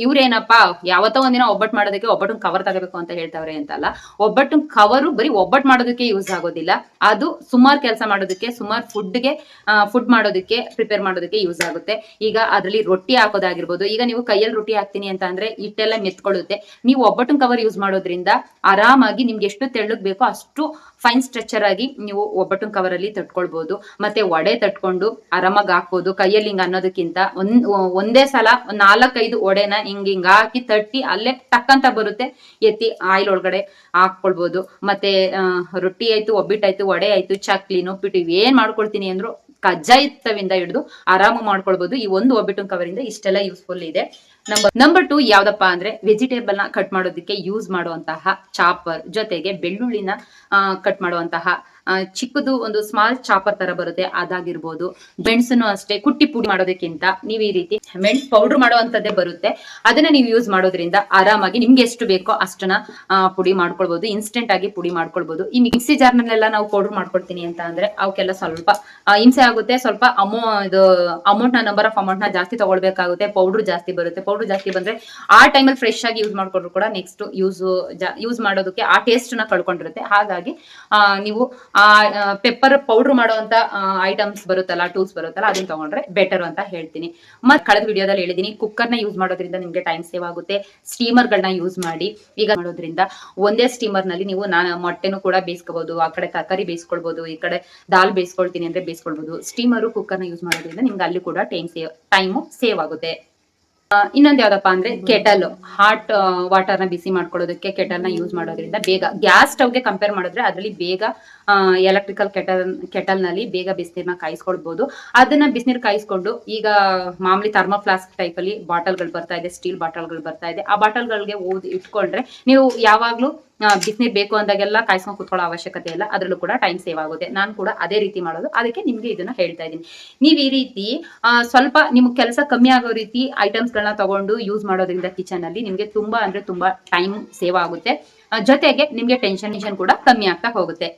ಇವ್ರೇನಪ್ಪಾ ಯಾವತ್ತೋ ಒಂದಿನ ಒಬ್ಬಟ್ಟು ಮಾಡೋದಕ್ಕೆ ಒಬ್ಬಟ್ಟಿನ ಕವರ್ ತಗೋಬೇಕು ಅಂತ ಹೇಳ್ತಾವ್ರೆ ಅಂತಲ್ಲ. ಒಬ್ಬಟ್ಟಿನ ಕವರು ಬರೀ ಒಬ್ಬಟ್ಟು ಮಾಡೋದಕ್ಕೆ ಯೂಸ್ ಆಗೋದಿಲ್ಲ, ಅದು ಸುಮಾರು ಕೆಲಸ ಮಾಡೋದಕ್ಕೆ, ಸುಮಾರು ಫುಡ್ ಮಾಡೋದಕ್ಕೆ, ಪ್ರಿಪೇರ್ ಮಾಡೋದಕ್ಕೆ ಯೂಸ್ ಆಗುತ್ತೆ. ಈಗ ಅದರಲ್ಲಿ ರೊಟ್ಟಿ ಹಾಕೋದಾಗಿರ್ಬೋದು. ಈಗ ನೀವು ಕೈಯಲ್ಲಿ ರೊಟ್ಟಿ ಹಾಕ್ತೀನಿ ಅಂತ ಅಂದ್ರೆ ಹಿಟ್ಟೆಲ್ಲ ಮೆತ್ಕೊಳ್ಳುತ್ತೆ. ನೀವು ಒಬ್ಬಟ್ಟಿನ ಕವರ್ ಯೂಸ್ ಮಾಡೋದ್ರಿಂದ ಆರಾಮಾಗಿ ನಿಮ್ಗೆ ಎಷ್ಟು ತೆಳ್ಳಗ್ ಬೇಕೋ ಅಷ್ಟು ಫೈನ್ ಸ್ಟ್ರೆಚರ್ ಆಗಿ ನೀವು ಒಬ್ಬಟ್ಟಿನ ಕವರ್ ಅಲ್ಲಿ ತಟ್ಕೊಳ್ಬಹುದು. ಮತ್ತೆ ವಡೆ ತಟ್ಕೊಂಡು ಆರಾಮಾಗಿ ಹಾಕ್ಬೋದು. ಕೈಯಲ್ಲಿ ಹಿಂಗ ಅನ್ನೋದಕ್ಕಿಂತ ಒಂದೇ ಸಲ 4-5 ಒಡೆನ ಹಿಂಗ ಹಾಕಿ ತಟ್ಟಿ ಅಲ್ಲೇ ಟಕ್ಕಂತ ಬರುತ್ತೆ, ಎತ್ತಿ ಆಯಿಲ್ ಒಳಗಡೆ ಹಾಕೊಳ್ಬಹುದು. ಮತ್ತೆ ರೊಟ್ಟಿ ಆಯ್ತು, ಒಬ್ಬಿಟ್ಟಾಯ್ತು, ವಡೆ ಆಯ್ತು, ಚಕ್ಲಿ, ಉಪ್ಪಿಟ್ಟು ಏನ್ ಮಾಡ್ಕೊಳ್ತೀನಿ ಅಂದ್ರು ಕಜ್ಜಾಯತವಿಂದ ಹಿಡಿದು ಆರಾಮ ಮಾಡ್ಕೊಳ್ಬಹುದು. ಈ ಒಂದು ಒಬ್ಬಟ್ಟಿನ ಕವರ್ ಇಂದ ಇಷ್ಟೆಲ್ಲ ಯೂಸ್ಫುಲ್ ಇದೆ. ನಂಬರ್ 2 ಯಾವ್ದಪ್ಪ ಅಂದ್ರೆ, ವೆಜಿಟೇಬಲ್ ನ ಕಟ್ ಮಾಡೋದಕ್ಕೆ ಯೂಸ್ ಮಾಡುವಂತಹ ಚಾಪರ್, ಜೊತೆಗೆ ಬೆಳ್ಳುಳ್ಳಿನ ಕಟ್ ಮಾಡುವಂತಹ ಚಿಕ್ಕದು ಒಂದು ಸ್ಮಾಲ್ ಚಾಪರ್ ತರ ಬರುತ್ತೆ, ಅದಾಗಿರ್ಬೋದು. ಮೆಣಸನ್ನು ಅಷ್ಟೇ ಕುಟ್ಟಿ ಪುಡಿ ಮಾಡೋದಕ್ಕಿಂತ ನೀವು ಈ ರೀತಿ ಮೆಣಸು ಪೌಡರ್ ಮಾಡುವಂತದ್ದೇ ಬರುತ್ತೆ, ಅದನ್ನ ನೀವು ಯೂಸ್ ಮಾಡೋದ್ರಿಂದ ಆರಾಮಾಗಿ ನಿಮ್ಗೆ ಎಷ್ಟು ಬೇಕೋ ಅಷ್ಟನ್ನ ಪುಡಿ ಮಾಡ್ಕೊಳ್ಬಹುದು, ಇನ್ಸ್ಟೆಂಟ್ ಆಗಿ ಪುಡಿ ಮಾಡ್ಕೊಳ್ಬಹುದು. ಈ ಮಿಕ್ಸಿ ಜಾರ್ ನಲ್ಲೆಲ್ಲ ನಾವು ಪೌಡರ್ ಮಾಡ್ಕೊಳ್ತೀನಿ ಅಂತ ಅಂದ್ರೆ ಅವಕ್ಕೆಲ್ಲ ಸ್ವಲ್ಪ ಹಿಂಸೆ ಆಗುತ್ತೆ. ಸ್ವಲ್ಪ ನಂಬರ್ ಆಫ್ ಅಮೌಂಟ್ ನ ಜಾಸ್ತಿ ತಗೊಳ್ಬೇಕಾಗುತ್ತೆ. ಪೌಡರ್ ಜಾಸ್ತಿ ಬರುತ್ತೆ. ಪೌಡರ್ ಜಾಸ್ತಿ ಬಂದ್ರೆ ಆ ಟೈಮಲ್ಲಿ ಫ್ರೆಶ್ ಆಗಿ ಯೂಸ್ ಮಾಡ್ಕೊಂಡ್ರು ಕೂಡ ನೆಕ್ಸ್ಟ್ ಯೂಸ್ ಮಾಡೋದಕ್ಕೆ ಆ ಟೇಸ್ಟ್ ನ ಕಳ್ಕೊಂಡಿರುತ್ತೆ. ಹಾಗಾಗಿ ನೀವು ಪೆಪ್ಪರ್ ಪೌಡರ್ ಮಾಡುವಂತ ಐಟಮ್ಸ್ ಬರುತ್ತಲ್ಲ, ಟೂಲ್ಸ್ ಬರುತ್ತಲ್ಲ, ಅದನ್ನ ತಗೊಂಡ್ರೆ ಬೆಟರ್ ಅಂತ ಹೇಳ್ತೀನಿ. ಮತ್ತೆ ಕಳೆದ ವಿಡಿಯೋದಲ್ಲಿ ಹೇಳಿದೀನಿ, ಕುಕ್ಕರ್ ನ ಯೂಸ್ ಮಾಡೋದ್ರಿಂದ ನಿಮ್ಗೆ ಟೈಮ್ ಸೇವ್ ಆಗುತ್ತೆ. ಸ್ಟೀಮರ್ ಗಳನ್ನ ಯೂಸ್ ಮಾಡಿ. ಈಗ ಮಾಡೋದ್ರಿಂದ ಒಂದೇ ಸ್ಟೀಮರ್ ನಲ್ಲಿ ನೀವು ಮೊಟ್ಟೆನೂ ಕೂಡ ಬೇಯಿಸ್ಕೋಬಹುದು, ಆ ಕಡೆ ತರಕಾರಿ ಬೇಯಿಸ್ಕೊಳ್ಬಹುದು, ಈ ಕಡೆ ದಾಲ್ ಬೇಯಿಸ್ಕೊಳ್ತೀನಿ ಅಂದ್ರೆ ಬೇಯಿಸ್ಕೊಳ್ಬಹುದು. ಸ್ಟೀಮರು ಕುಕ್ಕರ್ ನ ಯೂಸ್ ಮಾಡೋದ್ರಿಂದ ನಿಮ್ಗೆ ಅಲ್ಲಿ ಕೂಡ ಟೈಮು ಸೇವ್ ಆಗುತ್ತೆ. ಇನ್ನೊಂದು ಯಾವ್ದಪ್ಪ ಅಂದ್ರೆ ಕೆಟಲ್, ಹಾಟ್ ವಾಟರ್ ನ ಬಿಸಿ ಮಾಡ್ಕೊಳ್ಳೋದಕ್ಕೆ ಕೆಟಲ್ ನ ಯೂಸ್ ಮಾಡೋದ್ರಿಂದ ಬೇಗ, ಗ್ಯಾಸ್ ಸ್ಟವ್ಗೆ ಕಂಪೇರ್ ಮಾಡಿದ್ರೆ ಅದರಲ್ಲಿ ಬೇಗ ಎಲೆಕ್ಟ್ರಿಕಲ್ ಕೆಟಲ್ ನಲ್ಲಿ ಬೇಗ ಬಿಸಿನೀರ್ನ ಕಾಯಿಸ್ಕೊಳ್ಬಹುದು. ಅದನ್ನ ಬಿಸಿನೀರ್ ಕಾಯಿಸ್ಕೊಂಡು, ಈಗ ಮಾಮೂಲಿ ಥರ್ಮೋ ಫ್ಲಾಸ್ಕ್ ಟೈಪ್ ಅಲ್ಲಿ ಬಾಟಲ್ಗಳು ಬರ್ತಾ ಇದೆ, ಸ್ಟೀಲ್ ಬಾಟಲ್ಗಳು ಬರ್ತಾ ಇದೆ, ಆ ಬಾಟಲ್ಗಳಿಗೆ ಇಟ್ಕೊಂಡ್ರೆ ನೀವು ಯಾವಾಗ್ಲೂ ಬಿಸಿನೀರ್ ಬೇಕು ಅಂದಾಗೆಲ್ಲ ಕಾಯಿಸ್ಕೊಂಡು ಕುತ್ಕೊಳ್ಳೋ ಅವಶ್ಯಕತೆ ಇಲ್ಲ. ಅದ್ರಲ್ಲೂ ಕೂಡ ಟೈಮ್ ಸೇವ್ ಆಗುತ್ತೆ. ನಾನು ಕೂಡ ಅದೇ ರೀತಿ ಮಾಡೋದು, ಅದಕ್ಕೆ ನಿಮ್ಗೆ ಇದನ್ನ ಹೇಳ್ತಾ ಇದ್ದೀನಿ. ನೀವ್ ಈ ರೀತಿ ಸ್ವಲ್ಪ ನಿಮ್ಗೆ ಕೆಲಸ ಕಮ್ಮಿ ಆಗೋ ರೀತಿ ಐಟಮ್ಸ್ ಗಳನ್ನ ತಗೊಂಡು ಯೂಸ್ ಮಾಡೋದ್ರಿಂದ ಕಿಚನ್ ಅಲ್ಲಿ ನಿಮ್ಗೆ ತುಂಬಾ ಅಂದ್ರೆ ತುಂಬಾ ಟೈಮ್ ಸೇವ್ ಆಗುತ್ತೆ. ಜೊತೆಗೆ ನಿಮ್ಗೆ ಟೆನ್ಷನ್ ಕೂಡ ಕಮ್ಮಿ ಆಗ್ತಾ ಹೋಗುತ್ತೆ.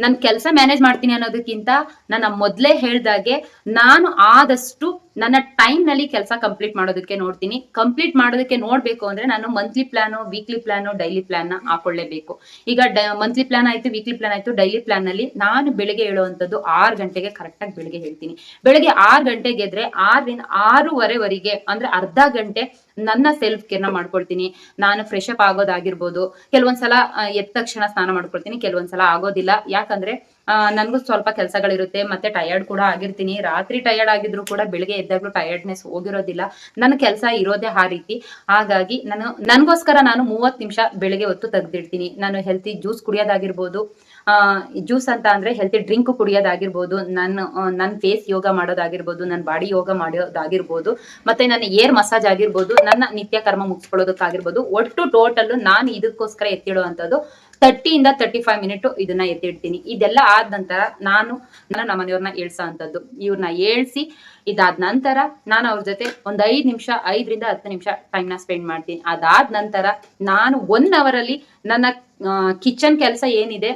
ನನ್ ಕೆಲಸ ಮ್ಯಾನೇಜ್ ಮಾಡ್ತೀನಿ ಅನ್ನೋದಕ್ಕಿಂತ ನನ್ನ ಮೊದ್ಲೇ ಹೇಳ್ದಾಗೆ ನಾನು ಆದಷ್ಟು ನನ್ನ ಟೈಮ್ ನಲ್ಲಿ ಕೆಲಸ ಕಂಪ್ಲೀಟ್ ಮಾಡೋದಕ್ಕೆ ನೋಡ್ತೀನಿ. ಕಂಪ್ಲೀಟ್ ಮಾಡೋದಕ್ಕೆ ನೋಡ್ಬೇಕು ಅಂದ್ರೆ ನಾನು monthly plan, weekly plan, daily plan ನ ಹಾಕೊಳ್ಳೇಬೇಕು. ಈಗ ಮಂತ್ಲಿ ಪ್ಲಾನ್ ಆಯ್ತು, ವೀಕ್ಲಿ ಪ್ಲಾನ್ ಆಯ್ತು, ಡೈಲಿ ಪ್ಲಾನ್ ನಲ್ಲಿ ನಾನು ಬೆಳಿಗ್ಗೆ ಹೇಳುವಂತದ್ದು 6 ಗಂಟೆಗೆ ಕರೆಕ್ಟ್ ಆಗಿ ಬೆಳಿಗ್ಗೆ ಹೇಳ್ತೀನಿ. ಬೆಳಿಗ್ಗೆ 6 ಗಂಟೆಗೆ ಎದ್ರೆ 6ರಿಂದ 6:30ವರೆಗೆ ಅಂದ್ರೆ ಅರ್ಧ ಗಂಟೆ ನನ್ನ ಸೆಲ್ಫ್ ಕೇರ್ನ ಮಾಡ್ಕೊಳ್ತೀನಿ. ನಾನು ಫ್ರೆಶ್ ಅಪ್ ಆಗೋದಾಗಿರ್ಬೋದು, ಕೆಲವೊಂದ್ಸಲ ಎದ್ದ ತಕ್ಷಣ ಸ್ನಾನ ಮಾಡ್ಕೊಳ್ತೀನಿ, ಕೆಲವೊಂದ್ಸಲ ಆಗೋದಿಲ್ಲ. ಯಾಕಂದ್ರೆ ನನ್ಗೂ ಸ್ವಲ್ಪ ಕೆಲಸಗಳಿರುತ್ತೆ, ಮತ್ತೆ ಟಯರ್ಡ್ ಕೂಡ ಆಗಿರ್ತೀನಿ. ರಾತ್ರಿ ಟಯರ್ಡ್ ಆಗಿದ್ರು ಕೂಡ ಬೆಳಿಗ್ಗೆ ಎದ್ದಾಗ್ಲೂ ಟಯರ್ಡ್ನೆಸ್ ಹೋಗಿರೋದಿಲ್ಲ. ನನ್ನ ಕೆಲಸ ಇರೋದೇ ಆ ರೀತಿ. ಹಾಗಾಗಿ ನನ್ಗೋಸ್ಕರ ನಾನು 30 ನಿಮಿಷ ಬೆಳಿಗ್ಗೆ ಹೊತ್ತು ತೆಗ್ದಿಡ್ತೀನಿ. ನಾನು ಹೆಲ್ತಿ ಜ್ಯೂಸ್ ಕುಡಿಯೋದಾಗಿರ್ಬೋದು, ಜ್ಯೂಸ್ ಅಂತ ಅಂದ್ರೆ ಹೆಲ್ತಿ ಡ್ರಿಂಕ್ ಕುಡಿಯೋದಾಗಿರ್ಬೋದು, ನನ್ನ ಫೇಸ್ ಯೋಗ ಮಾಡೋದಾಗಿರ್ಬೋದು, ನನ್ನ ಬಾಡಿ ಯೋಗ ಮಾಡೋದಾಗಿರ್ಬೋದು, ಮತ್ತೆ ನನ್ನ ಏರ್ ಮಸಾಜ್ ಆಗಿರ್ಬೋದು, ನನ್ನ ನಿತ್ಯ ಕರ್ಮ ಮುಗಿಸ್ಕೊಳ್ಳೋದಕ್ಕಾಗಿರ್ಬೋದು, ಒಟ್ಟು ಟೋಟಲ್ ನಾನು ಇದಕ್ಕೋಸ್ಕರ ಎತ್ತಿಡುವಂಥದ್ದು 30 ಇಂದ 35 ಮಿನಿಟ್ ಇದನ್ನ ಎತ್ತಿಡ್ತೀನಿ. ಇದೆಲ್ಲ ಆದ ನಂತರ ನಾನು ನಮ್ಮ ಮನೆಯವ್ರನ್ನ ಏಳ್ಸೋಂಥದ್ದು. ಇವ್ರನ್ನ ಏಳ್ಸಿ ಇದಾದ ನಂತರ ನಾನು ಅವ್ರ ಜೊತೆ ಒಂದು 5ರಿಂದ 10 ನಿಮಿಷ ಟೈಮ್ ನ ಸ್ಪೆಂಡ್ ಮಾಡ್ತೀನಿ. ಅದಾದ ನಂತರ ನಾನು 1 ಅವರಲ್ಲಿ ನನ್ನ ಕಿಚನ್ ಕೆಲಸ ಏನಿದೆ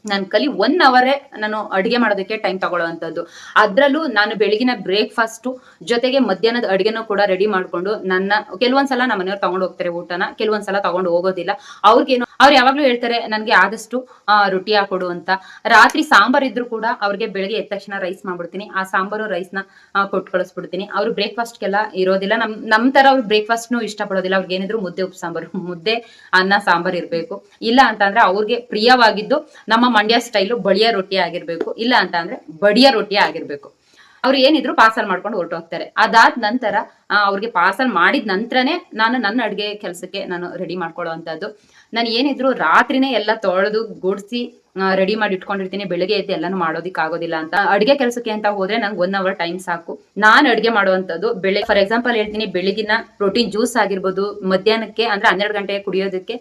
ನಾನು 1 ಅವರೇ ನಾನು ಅಡಿಗೆ ಮಾಡೋದಕ್ಕೆ ಟೈಮ್ ತಗೊಳ್ಳುವಂಥದ್ದು. ಅದ್ರಲ್ಲೂ ನಾನು ಬೆಳಗಿನ ಬ್ರೇಕ್ಫಾಸ್ಟ್ ಜೊತೆಗೆ ಮಧ್ಯಾಹ್ನದ ಅಡಿಗೆನೂ ಕೂಡ ರೆಡಿ ಮಾಡ್ಕೊಂಡು, ಕೆಲವೊಂದ್ಸಲ ನಮ್ಮ ಮನೆಯವ್ರು ತಗೊಂಡು ಹೋಗ್ತಾರೆ ಊಟನ, ಕೆಲವೊಂದ್ಸಲ ತಗೊಂಡು ಹೋಗೋದಿಲ್ಲ. ಅವ್ರಿಗೇನು ಅವ್ರು ಯಾವಾಗ್ಲೂ ಹೇಳ್ತಾರೆ ನನ್ಗೆ ಆದಷ್ಟು ರೊಟ್ಟಿ ಹಾಕೊಡು ಅಂತ. ರಾತ್ರಿ ಸಾಂಬಾರ್ ಇದ್ರು ಕೂಡ ಅವ್ರಿಗೆ ಬೆಳಿಗ್ಗೆ ಎದ್ದ ತಕ್ಷಣ ರೈಸ್ ಮಾಡ್ಬಿಡ್ತೀನಿ. ಆ ಸಾಂಬಾರು ರೈಸ್ನ ಕೊಟ್ಟು ಕಳಿಸ್ಬಿಡ್ತೀನಿ. ಅವ್ರು ಬ್ರೇಕ್ಫಾಸ್ಟ್ಗೆಲ್ಲ ಇರೋದಿಲ್ಲ. ನಮ್ ತರ ಅವ್ರು ಬ್ರೇಕ್ಫಾಸ್ಟ್ನು ಇಷ್ಟಪಡೋದಿಲ್ಲ. ಅವ್ರಿಗೆ ಏನಿದ್ರು ಮುದ್ದೆ ಉಪ್ಪು ಸಾಂಬಾರು, ಮುದ್ದೆ ಅನ್ನ ಸಾಂಬಾರ್ ಇರ್ಬೇಕು. ಇಲ್ಲ ಅಂತ ಅಂದ್ರೆ ಅವ್ರಿಗೆ ಪ್ರಿಯವಾಗಿದ್ದು ನಮ್ಮ ಮಂಡ್ಯ ಸ್ಟೈಲು ಬಳಿಯ ರೊಟ್ಟಿ ಆಗಿರ್ಬೇಕು. ಇಲ್ಲ ಅಂತ ಅಂದ್ರೆ ಬಡಿಯ ರೊಟ್ಟಿ ಆಗಿರ್ಬೇಕು. ಅವ್ರು ಏನಿದ್ರು ಪಾರ್ಸಲ್ ಮಾಡ್ಕೊಂಡು ಹೊರಟೋಗ್ತಾರೆ. ಅದಾದ ನಂತರ ಅವ್ರಿಗೆ ಪಾರ್ಸಲ್ ಮಾಡಿದ ನಂತರನೇ ನಾನು ನನ್ನ ಅಡುಗೆ ಕೆಲಸಕ್ಕೆ ನಾನು ರೆಡಿ ಮಾಡ್ಕೊಳ್ಳೋವಂಥದ್ದು. ನಾನು ಏನಿದ್ರು ರಾತ್ರಿನೇ ಎಲ್ಲ ತೊಳೆದು ಗುಡಿಸಿ ರೆಡಿ ಮಾಡಿ ಇಟ್ಕೊಂಡಿರ್ತೀನಿ. ಬೆಳಿಗ್ಗೆ ಎದ್ದು ಎಲ್ಲಾನು ಮಾಡೋದಿಕ್ ಆಗೋದಿಲ್ಲ ಅಂತ. ಅಡುಗೆ ಕೆಲಸಕ್ಕೆ ಅಂತ ಹೋದ್ರೆ ನಂಗೆ 1 ಅವರ್ ಟೈಮ್ ಸಾಕು. ನಾನು ಅಡುಗೆ ಮಾಡುವಂಥದ್ದು ಬೆಳಿಗ್ಗೆ ಫಾರ್ ಎಕ್ಸಾಂಪಲ್ ಹೇಳ್ತೀನಿ, ಬೆಳಗಿನ ಪ್ರೋಟೀನ್ ಜ್ಯೂಸ್ ಆಗಿರ್ಬೋದು, ಮಧ್ಯಾಹ್ನಕ್ಕೆ ಅಂದ್ರೆ 12 ಗಂಟೆಗೆ ಕುಡಿಯೋದಕ್ಕೆ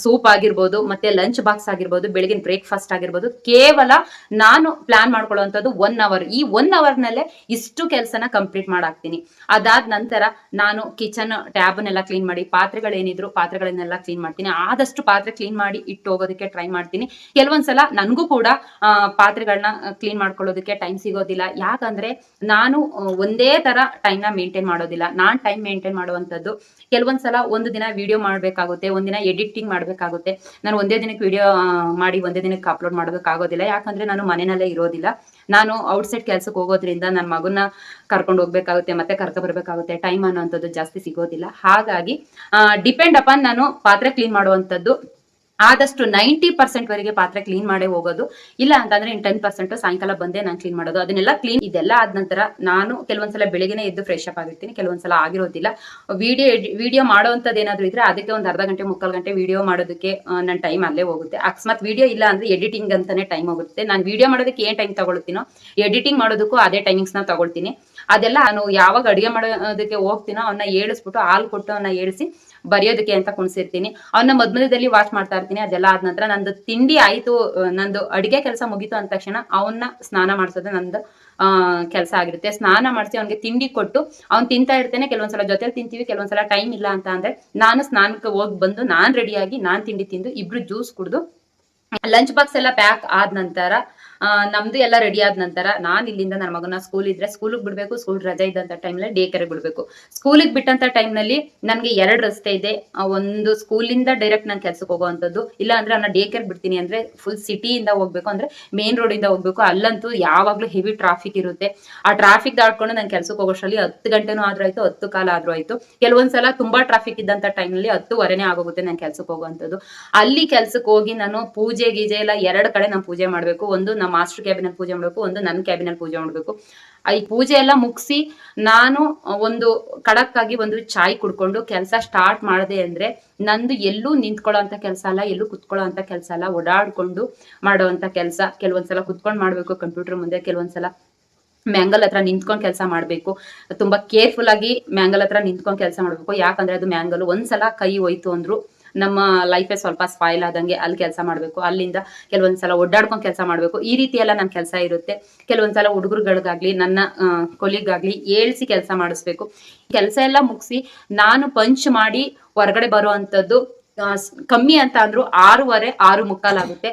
ಸೂಪ್ ಆಗಿರ್ಬೋದು, ಮತ್ತೆ ಲಂಚ್ ಬಾಕ್ಸ್ ಆಗಿರ್ಬೋದು, ಬೆಳಗಿನ ಬ್ರೇಕ್ಫಾಸ್ಟ್ ಆಗಿರ್ಬೋದು, ಕೇವಲ ನಾನು ಪ್ಲಾನ್ ಮಾಡ್ಕೊಳ್ಳುವಂಥದ್ದು 1 ಅವರ್. ಈ 1 ಅವರ್ನಲ್ಲೇ ಇಷ್ಟು ಕೆಲಸನ ಕಂಪ್ಲೀಟ್ ಮಾಡಾಕ್ತೀನಿ. ಅದಾದ ನಂತರ ನಾನು ಕಿಚನ್ ಟ್ಯಾಬ್ನೆಲ್ಲ ಕ್ಲೀನ್ ಮಾಡಿ, ಪಾತ್ರೆಗಳೇನಿದ್ರು ಪಾತ್ರೆಗಳನ್ನೆಲ್ಲ ಕ್ಲೀನ್ ಮಾಡ್ತೀನಿ. ಆದಷ್ಟು ಪಾತ್ರೆ ಕ್ಲೀನ್ ಮಾಡಿ ಇಟ್ಟು ಹೋಗೋದಕ್ಕೆ ಟ್ರೈ ಮಾಡ್ತೀನಿ. ಕೆಲವೊಂದ್ಸಲ ನನಗೂ ಕೂಡ ಪಾತ್ರೆಗಳನ್ನ ಕ್ಲೀನ್ ಮಾಡ್ಕೊಳ್ಳೋದಕ್ಕೆ ಟೈಮ್ ಸಿಗೋದಿಲ್ಲ. ಯಾಕಂದ್ರೆ ನಾನು ಒಂದೇ ತರ ಟೈಮ್ನ ಮೇಂಟೈನ್ ಮಾಡೋದಿಲ್ಲ. ನಾನ್ ಟೈಮ್ ಮೇಂಟೈನ್ ಮಾಡುವಂಥದ್ದು ಕೆಲವೊಂದ್ಸಲ ಒಂದು ದಿನ ವಿಡಿಯೋ ಮಾಡ್ಬೇಕಾಗುತ್ತೆ, ಒಂದಿನ ಎಡಿಟಿಂಗ್ ಮಾಡ್ಬೇಕಾಗುತ್ತೆ. ನಾನು ಒಂದೇ ದಿನಕ್ಕೆ ವಿಡಿಯೋ ಮಾಡಿ ಒಂದೇ ದಿನಕ್ಕೆ ಅಪ್ಲೋಡ್ ಮಾಡೋದಕ್ಕಾಗೋದಿಲ್ಲ. ಯಾಕಂದ್ರೆ ನಾನು ಮನೆಯಲ್ಲೇ ಇರೋದಿಲ್ಲ. ನಾನು ಔಟ್ಸೈಡ್ ಕೆಲ್ಸಕ್ಕೆ ಹೋಗೋದ್ರಿಂದ ನನ್ನ ಮಗನ್ನ ಕರ್ಕೊಂಡು ಹೋಗ್ಬೇಕಾಗುತ್ತೆ, ಮತ್ತೆ ಕರ್ಕೊ ಬರ್ಬೇಕಾಗುತ್ತೆ. ಟೈಮ್ ಅನ್ನೋಂಥದ್ದು ಜಾಸ್ತಿ ಸಿಗೋದಿಲ್ಲ. ಹಾಗಾಗಿ ಡಿಪೆಂಡ್ ಅಪಾನ್ ನಾನು ಪಾತ್ರೆ ಕ್ಲೀನ್ ಮಾಡುವಂಥದ್ದು ಆದಷ್ಟು 90% ವರೆಗೆ ಪಾತ್ರೆ ಕ್ಲೀನ್ ಮಾಡೇ ಹೋಗೋದು. ಇಲ್ಲ ಅಂತಂದ್ರೆ 10% ಸಾಯಂಕಾಲ ಬಂದೇ ನಾನು ಕ್ಲೀನ್ ಮಾಡೋದು. ಅದನ್ನೆಲ್ಲ ಕ್ಲೀನ್ ಇದೆಲ್ಲ ಆದ ನಂತರ ನಾನು ಕೆಲವೊಂದ್ಸಲ ಬೆಳಿಗ್ಗೆನೆ ಎದ್ದು ಫ್ರೆಶ್ ಅಪ್ ಆಗಿರ್ತೀನಿ, ಕೆಲವೊಂದ್ಸಲ ಆಗಿರೋದಿಲ್ಲ. ವಿಡಿಯೋ ಮಾಡೋವಂಥದ್ದು ಏನಾದ್ರು ಇದ್ರೆ ಅದಕ್ಕೆ ಒಂದು ಅರ್ಧ ಗಂಟೆ 3/4 ಗಂಟೆ ವಿಡಿಯೋ ಮಾಡೋದಕ್ಕೆ ನನ್ನ ಟೈಮ್ ಅಲ್ಲೇ ಹೋಗುತ್ತೆ. ಅಕಸ್ಮಾತ್ ವಿಡಿಯೋ ಇಲ್ಲ ಅಂದ್ರೆ ಎಡಿಟಿಂಗ್ ಅಂತಾನೆ ಟೈಮ್ ಹೋಗುತ್ತೆ. ನಾನು ವಿಡಿಯೋ ಮಾಡೋದಕ್ಕೆ ಏನ್ ಟೈಮ್ ತಗೊಳ್ತೀನೋ ಎಡಿಟಿಂಗ್ ಮಾಡೋದಕ್ಕೂ ಅದೇ ಟೈಮಿಂಗ್ಸ್ ನ ತಗೊಳ್ತೀನಿ. ಅದೆಲ್ಲ ನಾನು ಯಾವಾಗ ಅಡುಗೆ ಮಾಡೋದಕ್ಕೆ ಹೋಗ್ತೀನೋ ಅವನ್ನ ಏಳಿಸ್ಬಿಟ್ಟು ಹಾಲು ಕೊಟ್ಟು ಅವನ್ನ ಏಳಿಸಿ ಬರೆಯೋದಕ್ಕೆ ಅಂತ ಕುಣಿಸಿರ್ತೀನಿ. ಅವನ್ನ ಮಧ್ಯದಲ್ಲಿ ವಾಚ್ ಮಾಡ್ತಾ ಇರ್ತೀನಿ. ಅದೆಲ್ಲ ಆದ ನಂತರ ನಂದು ತಿಂಡಿ ಆಯ್ತು, ನಂದು ಅಡಿಗೆ ಕೆಲಸ ಮುಗೀತು ಅಂದ ತಕ್ಷಣ ಅವನ್ನ ಸ್ನಾನ ಮಾಡಿಸೋದು ನಂದು ಕೆಲಸ ಆಗಿರುತ್ತೆ. ಸ್ನಾನ ಮಾಡಿಸಿ ಅವ್ನಿಗೆ ತಿಂಡಿ ಕೊಟ್ಟು ಅವ್ನು ತಿಂತಾ ಇರ್ತೇನೆ. ಕೆಲವೊಂದ್ಸಲ ಜೊತೆಲಿ ತಿಂತೀವಿ, ಕೆಲವೊಂದ್ಸಲ ಟೈಮ್ ಇಲ್ಲ ಅಂತ ಅಂದ್ರೆ ನಾನು ಸ್ನಾನಕ್ಕೆ ಹೋಗಿ ಬಂದು ನಾನ್ ರೆಡಿಯಾಗಿ ನಾನ್ ತಿಂಡಿ ತಿಂದು ಇಬ್ರು ಜ್ಯೂಸ್ ಕುಡಿದು ಲಂಚ್ ಬಾಕ್ಸ್ ಎಲ್ಲ ಪ್ಯಾಕ್ ಆದ ನಂತರ ನಮ್ದು ಎಲ್ಲ ರೆಡಿ ಆದ ನಂತರ ನಾನು ಇಲ್ಲಿಂದ ನನ್ನ ಮಗನ ಸ್ಕೂಲ್ ಇದ್ರೆ ಸ್ಕೂಲಿಗೆ ಬಿಡ್ಬೇಕು. ಸ್ಕೂಲ್ ರಜೆ ಇದ್ದಂತ ಟೈಮ್ನಲ್ಲಿ ಡೇ ಕೇರ್ಗೆ ಬಿಡ್ಬೇಕು. ಸ್ಕೂಲಿಗೆ ಬಿಟ್ಟಂತ ಟೈಮ್ನಲ್ಲಿ ನನಗೆ 2 ರಸ್ತೆ ಇದೆ. ಒಂದು ಸ್ಕೂಲಿಂದ ಡೈರೆಕ್ಟ್ ನಾನು ಕೆಲ್ಸಕ್ಕೆ ಹೋಗುವಂಥದ್ದು, ಇಲ್ಲ ಅಂದ್ರೆ ಅವ್ನ ಡೇ ಕೇರ್ ಬಿಡ್ತೀನಿ ಅಂದ್ರೆ ಫುಲ್ ಸಿಟಿಯಿಂದ ಹೋಗ್ಬೇಕು, ಅಂದ್ರೆ ಮೇನ್ ರೋಡ್ ಇಂದ ಹೋಗ್ಬೇಕು. ಅಲ್ಲಂತೂ ಯಾವಾಗ್ಲೂ ಹೆವಿ ಟ್ರಾಫಿಕ್ ಇರುತ್ತೆ. ಆ ಟ್ರಾಫಿಕ್ ದಾಟ್ಕೊಂಡು ನಾನು ಕೆಲ್ಸಕ್ಕೆ ಹೋಗೋಷ್ಟರಲ್ಲಿ 10 ಗಂಟೆನೂ ಆದ್ರೂ ಆಯ್ತು, 10 ಕಾಲ ಆದ್ರೂ ಆಯ್ತು. ಕೆಲವೊಂದ್ಸಲ ತುಂಬಾ ಟ್ರಾಫಿಕ್ ಇದ್ದಂತ ಟೈಮ್ನಲ್ಲಿ 10:15 ಆಗೋಗುತ್ತೆ ನಾನು ಕೆಲ್ಸಕ್ಕೆ ಹೋಗುವಂಥದ್ದು. ಅಲ್ಲಿ ಕೆಲ್ಸಕ್ಕೆ ಹೋಗಿ ನಾನು ಪೂಜೆ ಗೀಜೆ ಎಲ್ಲ 2 ಕಡೆ ನಾನು ಪೂಜೆ ಮಾಡ್ಬೇಕು. ಒಂದು ನಮ್ಮ ಮಾಸ್ಟರ್ ಕ್ಯಾಬಿನಲ್ಲಿ ಪೂಜೆ ಮಾಡ್ಬೇಕು, ಒಂದು ನನ್ನ ಕ್ಯಾಬಿನಲ್ಲಿ ಪೂಜೆ ಮಾಡ್ಬೇಕು. ಈ ಪೂಜೆ ಎಲ್ಲ ಮುಗಿಸಿ ನಾನು ಒಂದು ಖಡಕ್ ಆಗಿ ಒಂದು ಚಾಯ್ ಕುಡ್ಕೊಂಡು ಕೆಲಸ ಸ್ಟಾರ್ಟ್ ಮಾಡಿದೆ ಅಂದ್ರೆ ನಂದು ಎಲ್ಲೂ ನಿಂತ್ಕೊಳ್ಳೋ ಅಂತ ಕೆಲಸ ಅಲ್ಲ, ಎಲ್ಲೂ ಕುತ್ಕೊಳ್ಳೋ ಅಂತ ಕೆಲಸ ಅಲ್ಲ, ಓಡಾಡ್ಕೊಂಡು ಮಾಡುವಂತ ಕೆಲಸ. ಕೆಲವೊಂದ್ಸಲ ಕುತ್ಕೊಂಡು ಮಾಡ್ಬೇಕು ಕಂಪ್ಯೂಟರ್ ಮುಂದೆ, ಕೆಲವೊಂದ್ಸಲ ಮ್ಯಾಂಗಲ್ ಹತ್ರ ನಿಂತ್ಕೊಂಡು ಕೆಲಸ ಮಾಡ್ಬೇಕು. ತುಂಬಾ ಕೇರ್ಫುಲ್ ಆಗಿ ಮ್ಯಾಂಗಲ್ ಹತ್ರ ನಿಂತ್ಕೊಂಡು ಕೆಲಸ ಮಾಡ್ಬೇಕು. ಯಾಕಂದ್ರೆ ಅದು ಮ್ಯಾಂಗಲ್ ಒಂದ್ಸಲ ಕೈ ಹೋಯ್ತು ಅಂದ್ರು ನಮ್ಮ ಲೈಫೇ ಸ್ವಲ್ಪ ಸ್ಪಾಯ್ಲ್ ಆದಂಗೆ. ಅಲ್ಲಿ ಕೆಲಸ ಮಾಡ್ಬೇಕು, ಅಲ್ಲಿಂದ ಕೆಲವೊಂದ್ಸಲ ಒಡ್ಡಾಡ್ಕೊಂಡು ಕೆಲಸ ಮಾಡ್ಬೇಕು. ಈ ರೀತಿ ಎಲ್ಲ ನನ್ನ ಕೆಲಸ ಇರುತ್ತೆ. ಕೆಲವೊಂದ್ಸಲ ಹುಡುಗರುಗಳಿಗಾಗ್ಲಿ ನನ್ನ ಕೊಲಿಗಾಗ್ಲಿ ಏಳ್ಸಿ ಕೆಲಸ ಮಾಡಿಸ್ಬೇಕು. ಕೆಲಸ ಎಲ್ಲ ಮುಗಿಸಿ ನಾನು ಪಂಚ್ ಮಾಡಿ ಹೊರಗಡೆ ಬರುವಂತದ್ದು ಕಮ್ಮಿ ಅಂತ ಅಂದ್ರು 6:15 6:45 ಆಗುತ್ತೆ.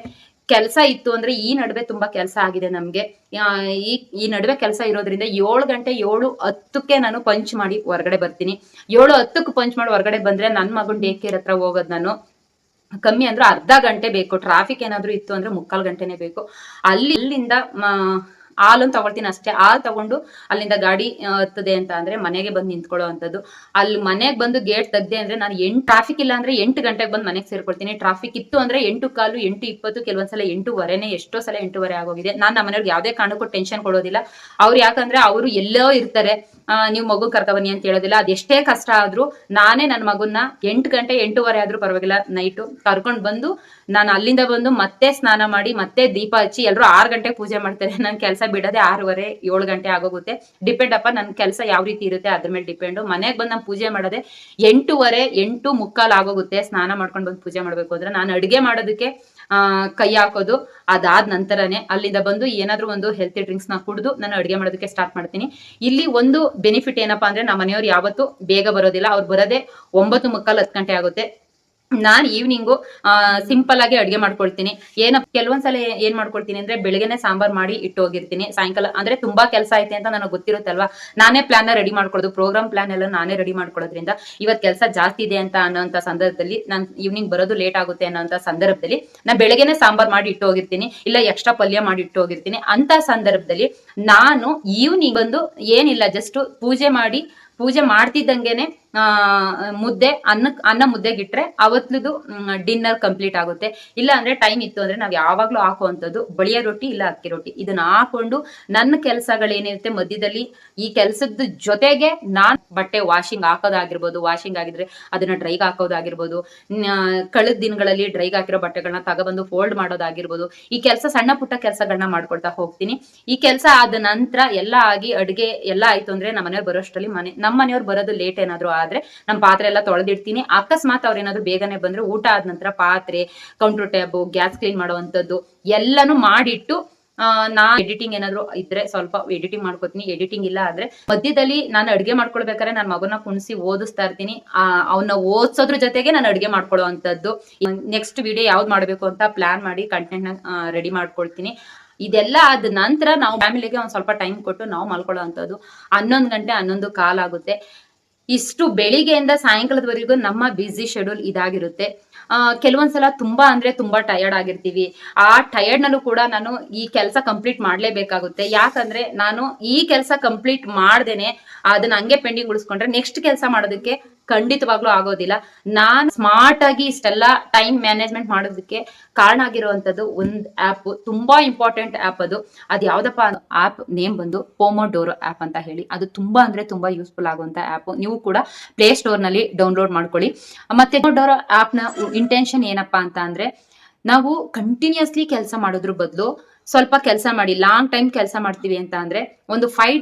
ಕೆಲಸ ಇತ್ತು ಅಂದ್ರೆ ಈ ನಡುವೆ ತುಂಬಾ ಕೆಲಸ ಆಗಿದೆ ನಮ್ಗೆ. ಈ ನಡುವೆ ಕೆಲಸ ಇರೋದ್ರಿಂದ 7 ಗಂಟೆ 7:10ಕ್ಕೆ ನಾನು ಪಂಚ್ ಮಾಡಿ ಹೊರಗಡೆ ಬರ್ತೀನಿ. 7:10ಕ್ಕೆ ಪಂಚ್ ಮಾಡಿ ಹೊರಗಡೆ ಬಂದ್ರೆ ನನ್ ಮಗನ್ ಡೇ ಕೇರ್ ಹತ್ರ ಹೋಗೋದ್ ನಾನು ಕಮ್ಮಿ ಅಂದ್ರೆ ಅರ್ಧ ಗಂಟೆ ಬೇಕು. ಟ್ರಾಫಿಕ್ ಏನಾದ್ರು ಇತ್ತು ಅಂದ್ರೆ 3/4 ಗಂಟೆನೆ ಬೇಕು. ಅಲ್ಲಿಂದ ಹಾಲನ್ನು ತಗೊಳ್ತೀನಿ ಅಷ್ಟೇ. ಹಾಲು ತಗೊಂಡು ಅಲ್ಲಿಂದ ಗಾಡಿ ಹತ್ತದೆ ಅಂತ ಅಂದ್ರೆ ಮನೆಗೆ ಬಂದು ನಿಂತ್ಕೊಳ್ಳೋ ಅಂತದ್ದು. ಅಲ್ಲಿ ಮನೆಗೆ ಬಂದು ಗೇಟ್ ತೆಗ್ದೆ ಅಂದ್ರೆ ನಾನು ಟ್ರಾಫಿಕ್ ಇಲ್ಲ ಅಂದ್ರೆ 8 ಗಂಟೆಗೆ ಬಂದು ಮನೆಗೆ ಸೇರ್ಕೊಳ್ತೀನಿ. ಟ್ರಾಫಿಕ್ ಇತ್ತು ಅಂದ್ರೆ 8:15 8:20 ಕೆಲವೊಂದ್ಸಲ 8:15 ಎಷ್ಟೋ ಸಲ 8:15 ಆಗೋಗಿದೆ. ನಾನು ನಮ್ಮ ಮನೆಯವ್ರಿಗೆ ಯಾವ್ದೇ ಕಾರಣಕ್ಕೂ ಟೆನ್ಷನ್ ಕೊಡೋದಿಲ್ಲ. ಅವ್ರು ಯಾಕಂದ್ರೆ ಅವರು ಎಲ್ಲೋ ಇರ್ತಾರೆ, ನೀವು ಮಗು ಕರ್ಕ ಬನ್ನಿ ಅಂತ ಹೇಳೋದಿಲ್ಲ. ಅದೆಷ್ಟೇ ಕಷ್ಟ ಆದ್ರೂ ನಾನೇ ನನ್ನ ಮಗುನ್ನ 8 ಗಂಟೆ 8:15 ಆದ್ರೂ ಪರವಾಗಿಲ್ಲ ನೈಟು ಕರ್ಕೊಂಡು ಬಂದು ನಾನು ಅಲ್ಲಿಂದ ಬಂದು ಮತ್ತೆ ಸ್ನಾನ ಮಾಡಿ ಮತ್ತೆ ದೀಪ ಹಚ್ಚಿ ಎಲ್ಲರೂ 6 ಗಂಟೆಗೆ ಪೂಜೆ ಮಾಡ್ತಾರೆ. ನನ್ನ ಕೆಲಸ ಬಿಡೋದೆ 6:15 7 ಗಂಟೆ ಆಗೋಗುತ್ತೆ. ಡಿಪೆಂಡ್ ಅಪ್ಪ ನನ್ನ ಕೆಲಸ ಯಾವ ರೀತಿ ಇರುತ್ತೆ ಅದ್ರ ಮೇಲೆ ಡಿಪೆಂಡು. ಮನೆಗೆ ಬಂದು ನಾನು ಪೂಜೆ ಮಾಡೋದೆ 8:15 8:45 ಆಗೋಗುತ್ತೆ. ಸ್ನಾನ ಮಾಡ್ಕೊಂಡು ಬಂದು ಪೂಜೆ ಮಾಡ್ಬೇಕು ಅಂದ್ರೆ ನಾನು ಅಡುಗೆ ಮಾಡೋದಕ್ಕೆ ಕೈ ಹಾಕೋದು ಅದಾದ ನಂತರನೇ ಅಲ್ಲಿಂದ ಬಂದು ಏನಾದ್ರೂ ಒಂದು ಹೆಲ್ತಿ ಡ್ರಿಂಕ್ಸ್ ನ ಕುಡಿದು ನಾನು ಅಡುಗೆ ಮಾಡೋದಕ್ಕೆ ಸ್ಟಾರ್ಟ್ ಮಾಡ್ತೀನಿ. ಇಲ್ಲಿ ಒಂದು ಬೆನಿಫಿಟ್ ಏನಪ್ಪಾ ಅಂದ್ರೆ ನಮ್ಮ ಮನೆಯವ್ರು ಯಾವತ್ತೂ ಬೇಗ ಬರೋದಿಲ್ಲ. ಅವ್ರು ಬರೋದೇ 9:45 10 ಗಂಟೆ ಆಗುತ್ತೆ. ನಾನು ಈವ್ನಿಂಗು ಸಿಂಪಲ್ ಆಗಿ ಅಡ್ಗೆ ಮಾಡ್ಕೊಳ್ತೀನಿ. ಕೆಲವೊಂದ್ಸಲ ಏನ್ ಮಾಡ್ಕೊಳ್ತೀನಿ ಅಂದ್ರೆ ಬೆಳಗ್ಗೆನೆ ಸಾಂಬಾರ್ ಮಾಡಿ ಇಟ್ಟು ಹೋಗಿರ್ತೀನಿ. ಸಾಯಂಕಾಲ ಅಂದ್ರೆ ತುಂಬಾ ಕೆಲಸ ಐತೆ ಅಂತ ನನಗೆ ಗೊತ್ತಿರುತ್ತಲ್ವಾ, ನಾನೇ ಪ್ಲಾನ್ ರೆಡಿ ಮಾಡ್ಕೊಳ್ಳೋದು, ಪ್ರೋಗ್ರಾಮ್ ಪ್ಲಾನ್ ಎಲ್ಲ ನಾನೇ ರೆಡಿ ಮಾಡ್ಕೊಳ್ಳೋದ್ರಿಂದ ಇವತ್ ಕೆಲಸ ಜಾಸ್ತಿ ಇದೆ ಅಂತ ಅನ್ನೋಂತ ಸಂದರ್ಭದಲ್ಲಿ, ನಾನು ಈವ್ನಿಂಗ್ ಬರೋದು ಲೇಟ್ ಆಗುತ್ತೆ ಅನ್ನೋಂತ ಸಂದರ್ಭದಲ್ಲಿ ನಾ ಬೆಳಗ್ಗೆನೆ ಸಾಂಬಾರ್ ಮಾಡಿ ಇಟ್ಟು ಹೋಗಿರ್ತೀನಿ, ಇಲ್ಲ ಎಕ್ಸ್ಟ್ರಾ ಪಲ್ಯ ಮಾಡಿ ಇಟ್ಟು ಹೋಗಿರ್ತೀನಿ. ಅಂತ ಸಂದರ್ಭದಲ್ಲಿ ನಾನು ಈವ್ನಿಂಗ್ ಬಂದು ಏನಿಲ್ಲ, ಜಸ್ಟ್ ಪೂಜೆ ಮಾಡ್ತಿದ್ದಂಗೆನೆ ಮುದ್ದೆ ಅನ್ನ ಮುದ್ದೆಗಿಟ್ರೆ ಅವತ್ತದು ಡಿನ್ನರ್ ಕಂಪ್ಲೀಟ್ ಆಗುತ್ತೆ. ಇಲ್ಲ ಅಂದ್ರೆ ಟೈಮ್ ಇತ್ತು ಅಂದ್ರೆ ನಾವ್ ಯಾವಾಗ್ಲೂ ಹಾಕುವಂಥದ್ದು ಬಳಿಯ ರೊಟ್ಟಿ ಇಲ್ಲ ಅಕ್ಕಿ ರೊಟ್ಟಿ, ಇದನ್ನ ಹಾಕೊಂಡು ನನ್ನ ಕೆಲಸಗಳೇನಿರುತ್ತೆ ಮಧ್ಯದಲ್ಲಿ ಈ ಕೆಲಸದ ಜೊತೆಗೆ ನಾನ್ ಬಟ್ಟೆ ವಾಷಿಂಗ್ ಹಾಕೋದಾಗಿರ್ಬೋದು, ವಾಷಿಂಗ್ ಆಗಿದ್ರೆ ಅದನ್ನ ಡ್ರೈಗೆ ಹಾಕೋದಾಗಿರ್ಬೋದು, ಕಳೆದ ದಿನಗಳಲ್ಲಿ ಡ್ರೈಗೆ ಹಾಕಿರೋ ಬಟ್ಟೆಗಳನ್ನ ತಗೊಬಂದು ಫೋಲ್ಡ್ ಮಾಡೋದಾಗಿರ್ಬೋದು, ಈ ಕೆಲಸ ಸಣ್ಣ ಪುಟ್ಟ ಕೆಲಸಗಳನ್ನ ಮಾಡ್ಕೊಳ್ತಾ ಹೋಗ್ತೀನಿ. ಈ ಕೆಲಸ ಆದ ನಂತರ ಎಲ್ಲ ಆಗಿ ಅಡ್ಗೆ ಎಲ್ಲ ಆಯ್ತು ಅಂದ್ರೆ ನಮ್ಮ ಮನೆಯವ್ರು ಬರೋಷ್ಟರಲ್ಲಿ ನಮ್ಮ ಮನೆಯವ್ರು ಬರೋದು ಲೇಟ್ ಏನಾದ್ರು ಆದ್ರೆ ನಮ್ ಪಾತ್ರೆ ಎಲ್ಲ ತೊಳೆದಿಡ್ತೀನಿ. ಅಕಸ್ಮಾತ್ ಅವ್ರೇನಾದ್ರು ಬೇಗನೆ ಬಂದ್ರೆ ಊಟ ಆದ ನಂತರ ಪಾತ್ರೆ, ಕೌಂಟರ್ ಟ್ಯಾಬ್, ಗ್ಯಾಸ್ ಕ್ಲೀನ್ ಮಾಡುವಂತದ್ದು ಎಲ್ಲಾನು ಮಾಡಿಟ್ಟು ನಾ ಎಡಿಟಿಂಗ್ ಏನಾದ್ರು ಇದ್ರೆ ಸ್ವಲ್ಪ ಎಡಿಟಿಂಗ್ ಮಾಡ್ಕೋತೀನಿ. ಎಡಿಟಿಂಗ್ ಇಲ್ಲ ಆದ್ರೆ ಮಧ್ಯದಲ್ಲಿ ನಾನು ಅಡ್ಗೆ ಮಾಡ್ಕೊಳ್ಬೇಕಾದ್ರೆ ನನ್ನ ಮಗನ ಕುಣಿಸಿ ಓದಿಸ್ತಾ ಇರ್ತೀನಿ. ಅವನ್ನ ಓದಿಸೋದ್ರ ಜೊತೆಗೆ ನಾನು ಅಡ್ಗೆ ಮಾಡ್ಕೊಳ್ಳುವಂತದ್ದು. ನೆಕ್ಸ್ಟ್ ವಿಡಿಯೋ ಯಾವ್ದು ಮಾಡ್ಬೇಕು ಅಂತ ಪ್ಲಾನ್ ಮಾಡಿ ಕಂಟೆಂಟ್ ನ ರೆಡಿ ಮಾಡ್ಕೊಳ್ತೀನಿ. ಇದೆಲ್ಲ ಆದ ನಂತರ ನಾವು ಫ್ಯಾಮಿಲಿಗೆ ಒಂದ್ ಸ್ವಲ್ಪ ಟೈಮ್ ಕೊಟ್ಟು ನಾವು ಮಲ್ಕೊಳ್ಳೋ ಅಂತದ್ದು 11 ಗಂಟೆ 11:15 ಆಗುತ್ತೆ. ಇಷ್ಟು ಬೆಳಿಗ್ಗೆಯಿಂದ ಸಾಯಂಕಾಲದವರೆಗೂ ನಮ್ಮ ಬ್ಯುಸಿ ಶೆಡ್ಯೂಲ್ ಇದಾಗಿರುತ್ತೆ. ಕೆಲವೊಂದ್ಸಲ ತುಂಬಾ ಅಂದ್ರೆ ತುಂಬಾ ಟಯರ್ಡ್ ಆಗಿರ್ತೀವಿ. ಆ ಟಯರ್ಡ್ ನಲ್ಲೂ ಕೂಡ ನಾನು ಈ ಕೆಲಸ ಕಂಪ್ಲೀಟ್ ಮಾಡ್ಲೇಬೇಕಾಗುತ್ತೆ. ಯಾಕಂದ್ರೆ ನಾನು ಈ ಕೆಲಸ ಕಂಪ್ಲೀಟ್ ಮಾಡ್ದೇನೆ ಅದನ್ನ ಹಂಗೆ ಪೆಂಡಿಂಗ್ ಉಳಿಸ್ಕೊಂಡ್ರೆ ನೆಕ್ಸ್ಟ್ ಕೆಲಸ ಮಾಡೋದಕ್ಕೆ ಖಂಡಿತವಾಗ್ಲೂ ಆಗೋದಿಲ್ಲ. ನಾನ್ ಸ್ಮಾರ್ಟ್ ಆಗಿ ಇಷ್ಟೆಲ್ಲ ಟೈಮ್ ಮ್ಯಾನೇಜ್ಮೆಂಟ್ ಮಾಡೋದಕ್ಕೆ ಕಾರಣ ಆಗಿರುವಂತದ್ದು ಒಂದ್ ಆಪ್, ತುಂಬಾ ಇಂಪಾರ್ಟೆಂಟ್ ಆಪ್ ಅದು ಯಾವ್ದಪ್ಪ ಆಪ್ ನೇಮ್ ಬಂದು ಪೋಮೋಡೋರೋ ಆಪ್ ಅಂತ ಹೇಳಿ. ಅದು ತುಂಬಾ ಅಂದ್ರೆ ತುಂಬಾ ಯೂಸ್ಫುಲ್ ಆಗುವಂತ ಆಪ್. ನೀವು ಕೂಡ ಪ್ಲೇ ಸ್ಟೋರ್ ನಲ್ಲಿ ಡೌನ್ಲೋಡ್ ಮಾಡ್ಕೊಳ್ಳಿ. ಮತ್ತೆ ಪೋಮೋಡೋರೋ ಆಪ್ ನ ಇಂಟೆನ್ಷನ್ ಏನಪ್ಪಾ ಅಂತ ಅಂದ್ರೆ, ನಾವು ಕಂಟಿನ್ಯೂಸ್ಲಿ ಕೆಲಸ ಮಾಡೋದ್ರ ಬದಲು ಸ್ವಲ್ಪ ಕೆಲಸ ಮಾಡಿ, ಲಾಂಗ್ ಟೈಮ್ ಕೆಲಸ ಮಾಡ್ತೀವಿ ಅಂತ ಅಂದ್ರೆ ಒಂದು 5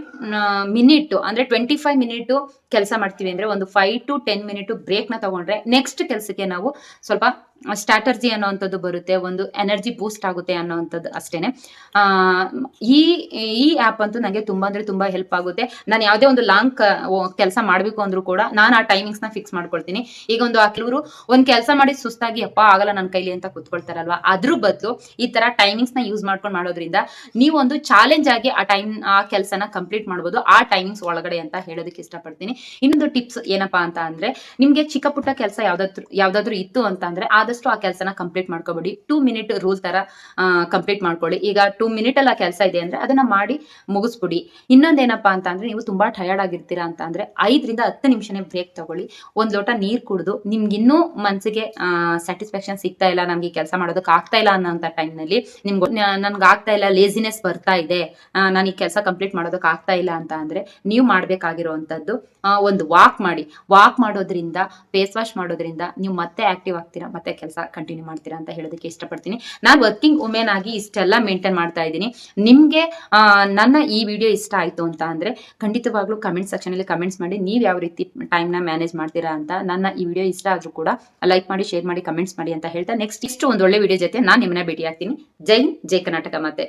ಮಿನಿಟ್ ಅಂದ್ರೆ 25 ಮಿನಿಟ್ ಕೆಲಸ ಮಾಡ್ತೀವಿ ಅಂದ್ರೆ ಒಂದು 5 to 10 ಮಿನಿಟ್ ಬ್ರೇಕ್ ನ ತಗೊಂಡ್ರೆ ನೆಕ್ಸ್ಟ್ ಕೆಲಸಕ್ಕೆ ನಾವು ಸ್ವಲ್ಪ ಸ್ಟ್ರಾಟರ್ಜಿ ಅನ್ನೋವಂಥದ್ದು ಬರುತ್ತೆ, ಒಂದು ಎನರ್ಜಿ ಬೂಸ್ಟ್ ಆಗುತ್ತೆ ಅನ್ನೋವಂಥದ್ದು ಅಷ್ಟೇನೆ. ಈ ಆಪ್ ಅಂತೂ ನನಗೆ ತುಂಬಾ ಅಂದ್ರೆ ತುಂಬಾ ಹೆಲ್ಪ್ ಆಗುತ್ತೆ. ನಾನು ಯಾವುದೇ ಒಂದು ಲಾಂಗ್ ಕೆಲಸ ಮಾಡ್ಬೇಕು ಅಂದ್ರೂ ಕೂಡ ನಾನು ಆ ಟೈಮಿಂಗ್ಸ್ ನ ಫಿಕ್ಸ್ ಮಾಡ್ಕೊಳ್ತೀನಿ. ಈಗ ಕೆಲವರು ಒಂದ್ ಕೆಲಸ ಮಾಡಿ ಸುಸ್ತಾಗಿ ಅಪ್ಪ ಆಗಲ್ಲ ನನ್ನ ಕೈಲಿ ಅಂತ ಕೂತ್ಕೊಳ್ತಾರಲ್ವಾ, ಅದ್ರ ಬದಲು ಈ ತರ ಟೈಮಿಂಗ್ಸ್ ನ ಯೂಸ್ ಮಾಡ್ಕೊಂಡು ಮಾಡೋದ್ರಿಂದ ನೀವೊಂದು ಚಾಲೆಂಜ್ ಆಗಿ ಆ ಕೆಲಸನ ಕಂಪ್ಲೀಟ್ ಮಾಡ್ಬೋದು ಆ ಟೈಮಿಂಗ್ಸ್ ಒಳಗಡೆ ಅಂತ ಹೇಳೋದಕ್ಕೆ ಇಷ್ಟಪಡ್ತೀನಿ. ಇನ್ನೊಂದು ಟಿಪ್ಸ್ ಏನಪ್ಪಾ ಅಂತ ಅಂದ್ರೆ, ನಿಮ್ಗೆ ಚಿಕ್ಕ ಪುಟ್ಟ ಕೆಲಸ ಯಾವ್ದಾದ್ರು ಇತ್ತು ಅಂತ ಅಂದ್ರೆ ಆದಷ್ಟು ಆ ಕೆಲಸನ ಕಂಪ್ಲೀಟ್ ಮಾಡ್ಕೋಬೇಡಿ. 2 ಮಿನಿಟ್ ರೂಲ್ ತರ ಕಂಪ್ಲೀಟ್ ಮಾಡ್ಕೊಳ್ಳಿ. ಈಗ 2 ಮಿನಿಟ್ ಅಲ್ಲಿ ಆ ಕೆಲಸ ಇದೆ ಅಂದ್ರೆ ಅದನ್ನ ಮಾಡಿ ಮುಗಿಸ್ಬಿಡಿ. ಇನ್ನೊಂದೇನಪ್ಪಾ ಅಂತ ಅಂದ್ರೆ, ನೀವು ತುಂಬಾ ಟಯರ್ಡ್ ಆಗಿರ್ತೀರಾ ಅಂತ ಅಂದ್ರೆ 5 ರಿಂದ 10 ನಿಮಿಷನೇ ಬ್ರೇಕ್ ತಗೊಳ್ಳಿ. ಒಂದ್ ಲೋಟ ನೀರ್ ಕುಡಿದು ನಿಮ್ಗೆ ಇನ್ನೂ ಮನ್ಸಿಗೆ ಸ್ಯಾಟಿಸ್ಫ್ಯಾಕ್ಷನ್ ಸಿಗ್ತಾ ಇಲ್ಲ, ನಮ್ಗೆ ಕೆಲಸ ಮಾಡೋದಕ್ಕೆ ಆಗ್ತಾ ಇಲ್ಲ ಅನ್ನೋಂತ ಟೈಮ್ ನಲ್ಲಿ ನನ್ಗೆ ಆಗ್ತಾ ಇಲ್ಲ, ಲೇಸಿನೆಸ್ ಬರ್ತಾ ಇದೆ, ನಾನು ಈ ಕೆಲಸ ಕಂಪ್ಲೀಟ್ ಮಾಡೋದಕ್ಕೆ ಆಗ್ತಾ ಇಲ್ಲ ಅಂತ ಅಂದ್ರೆ ನೀವು ಮಾಡ್ಬೇಕಾಗಿರುವಂತದ್ದು ಒಂದು ವಾಕ್ ಮಾಡೋದ್ರಿಂದ, ಫೇಸ್ ವಾಶ್ ಮಾಡೋದ್ರಿಂದ ನೀವು ಮತ್ತೆ ಆಕ್ಟಿವ್ ಆಗ್ತೀರಾ, ಮತ್ತೆ ಕೆಲಸ ಕಂಟಿನ್ಯೂ ಮಾಡ್ತೀರಾ ಅಂತ ಹೇಳೋದಕ್ಕೆ ಇಷ್ಟಪಡ್ತೀನಿ. ನಾನು ವರ್ಕಿಂಗ್ ವುಮೆನ್ ಆಗಿ ಇಷ್ಟೆಲ್ಲ ಮೇಂಟೈನ್ ಮಾಡ್ತಾ ಇದ್ದೀನಿ. ನಿಮ್ಗೆ ನನ್ನ ಈ ವಿಡಿಯೋ ಇಷ್ಟ ಆಯ್ತು ಅಂತ ಅಂದ್ರೆ ಖಂಡಿತವಾಗ್ಲೂ ಕಮೆಂಟ್ ಸೆಕ್ಷನ್ ಅಲ್ಲಿ ಕಮೆಂಟ್ಸ್ ಮಾಡಿ ನೀವು ಯಾವ ರೀತಿ ಟೈಮ್ ನ ಮ್ಯಾನೇಜ್ ಮಾಡ್ತೀರಾ ಅಂತ. ನನ್ನ ಈ ವಿಡಿಯೋ ಇಷ್ಟ ಆದ್ರೂ ಕೂಡ ಲೈಕ್ ಮಾಡಿ, ಶೇರ್ ಮಾಡಿ, ಕಮೆಂಟ್ಸ್ ಮಾಡಿ ಅಂತ ಹೇಳ್ತಾ ನೆಕ್ಸ್ಟ್ ಒಂದು ಒಳ್ಳೆ ವಿಡಿಯೋ ಜೊತೆ ನಾನು ನಿಮ್ಮನ್ನ ಭೇಟಿ ಆಗ್ತೀನಿ. ಜೈ ಹಿಂದ್, ಜೈ ಕರ್ನಾಟಕ. ಮತ್ತೆ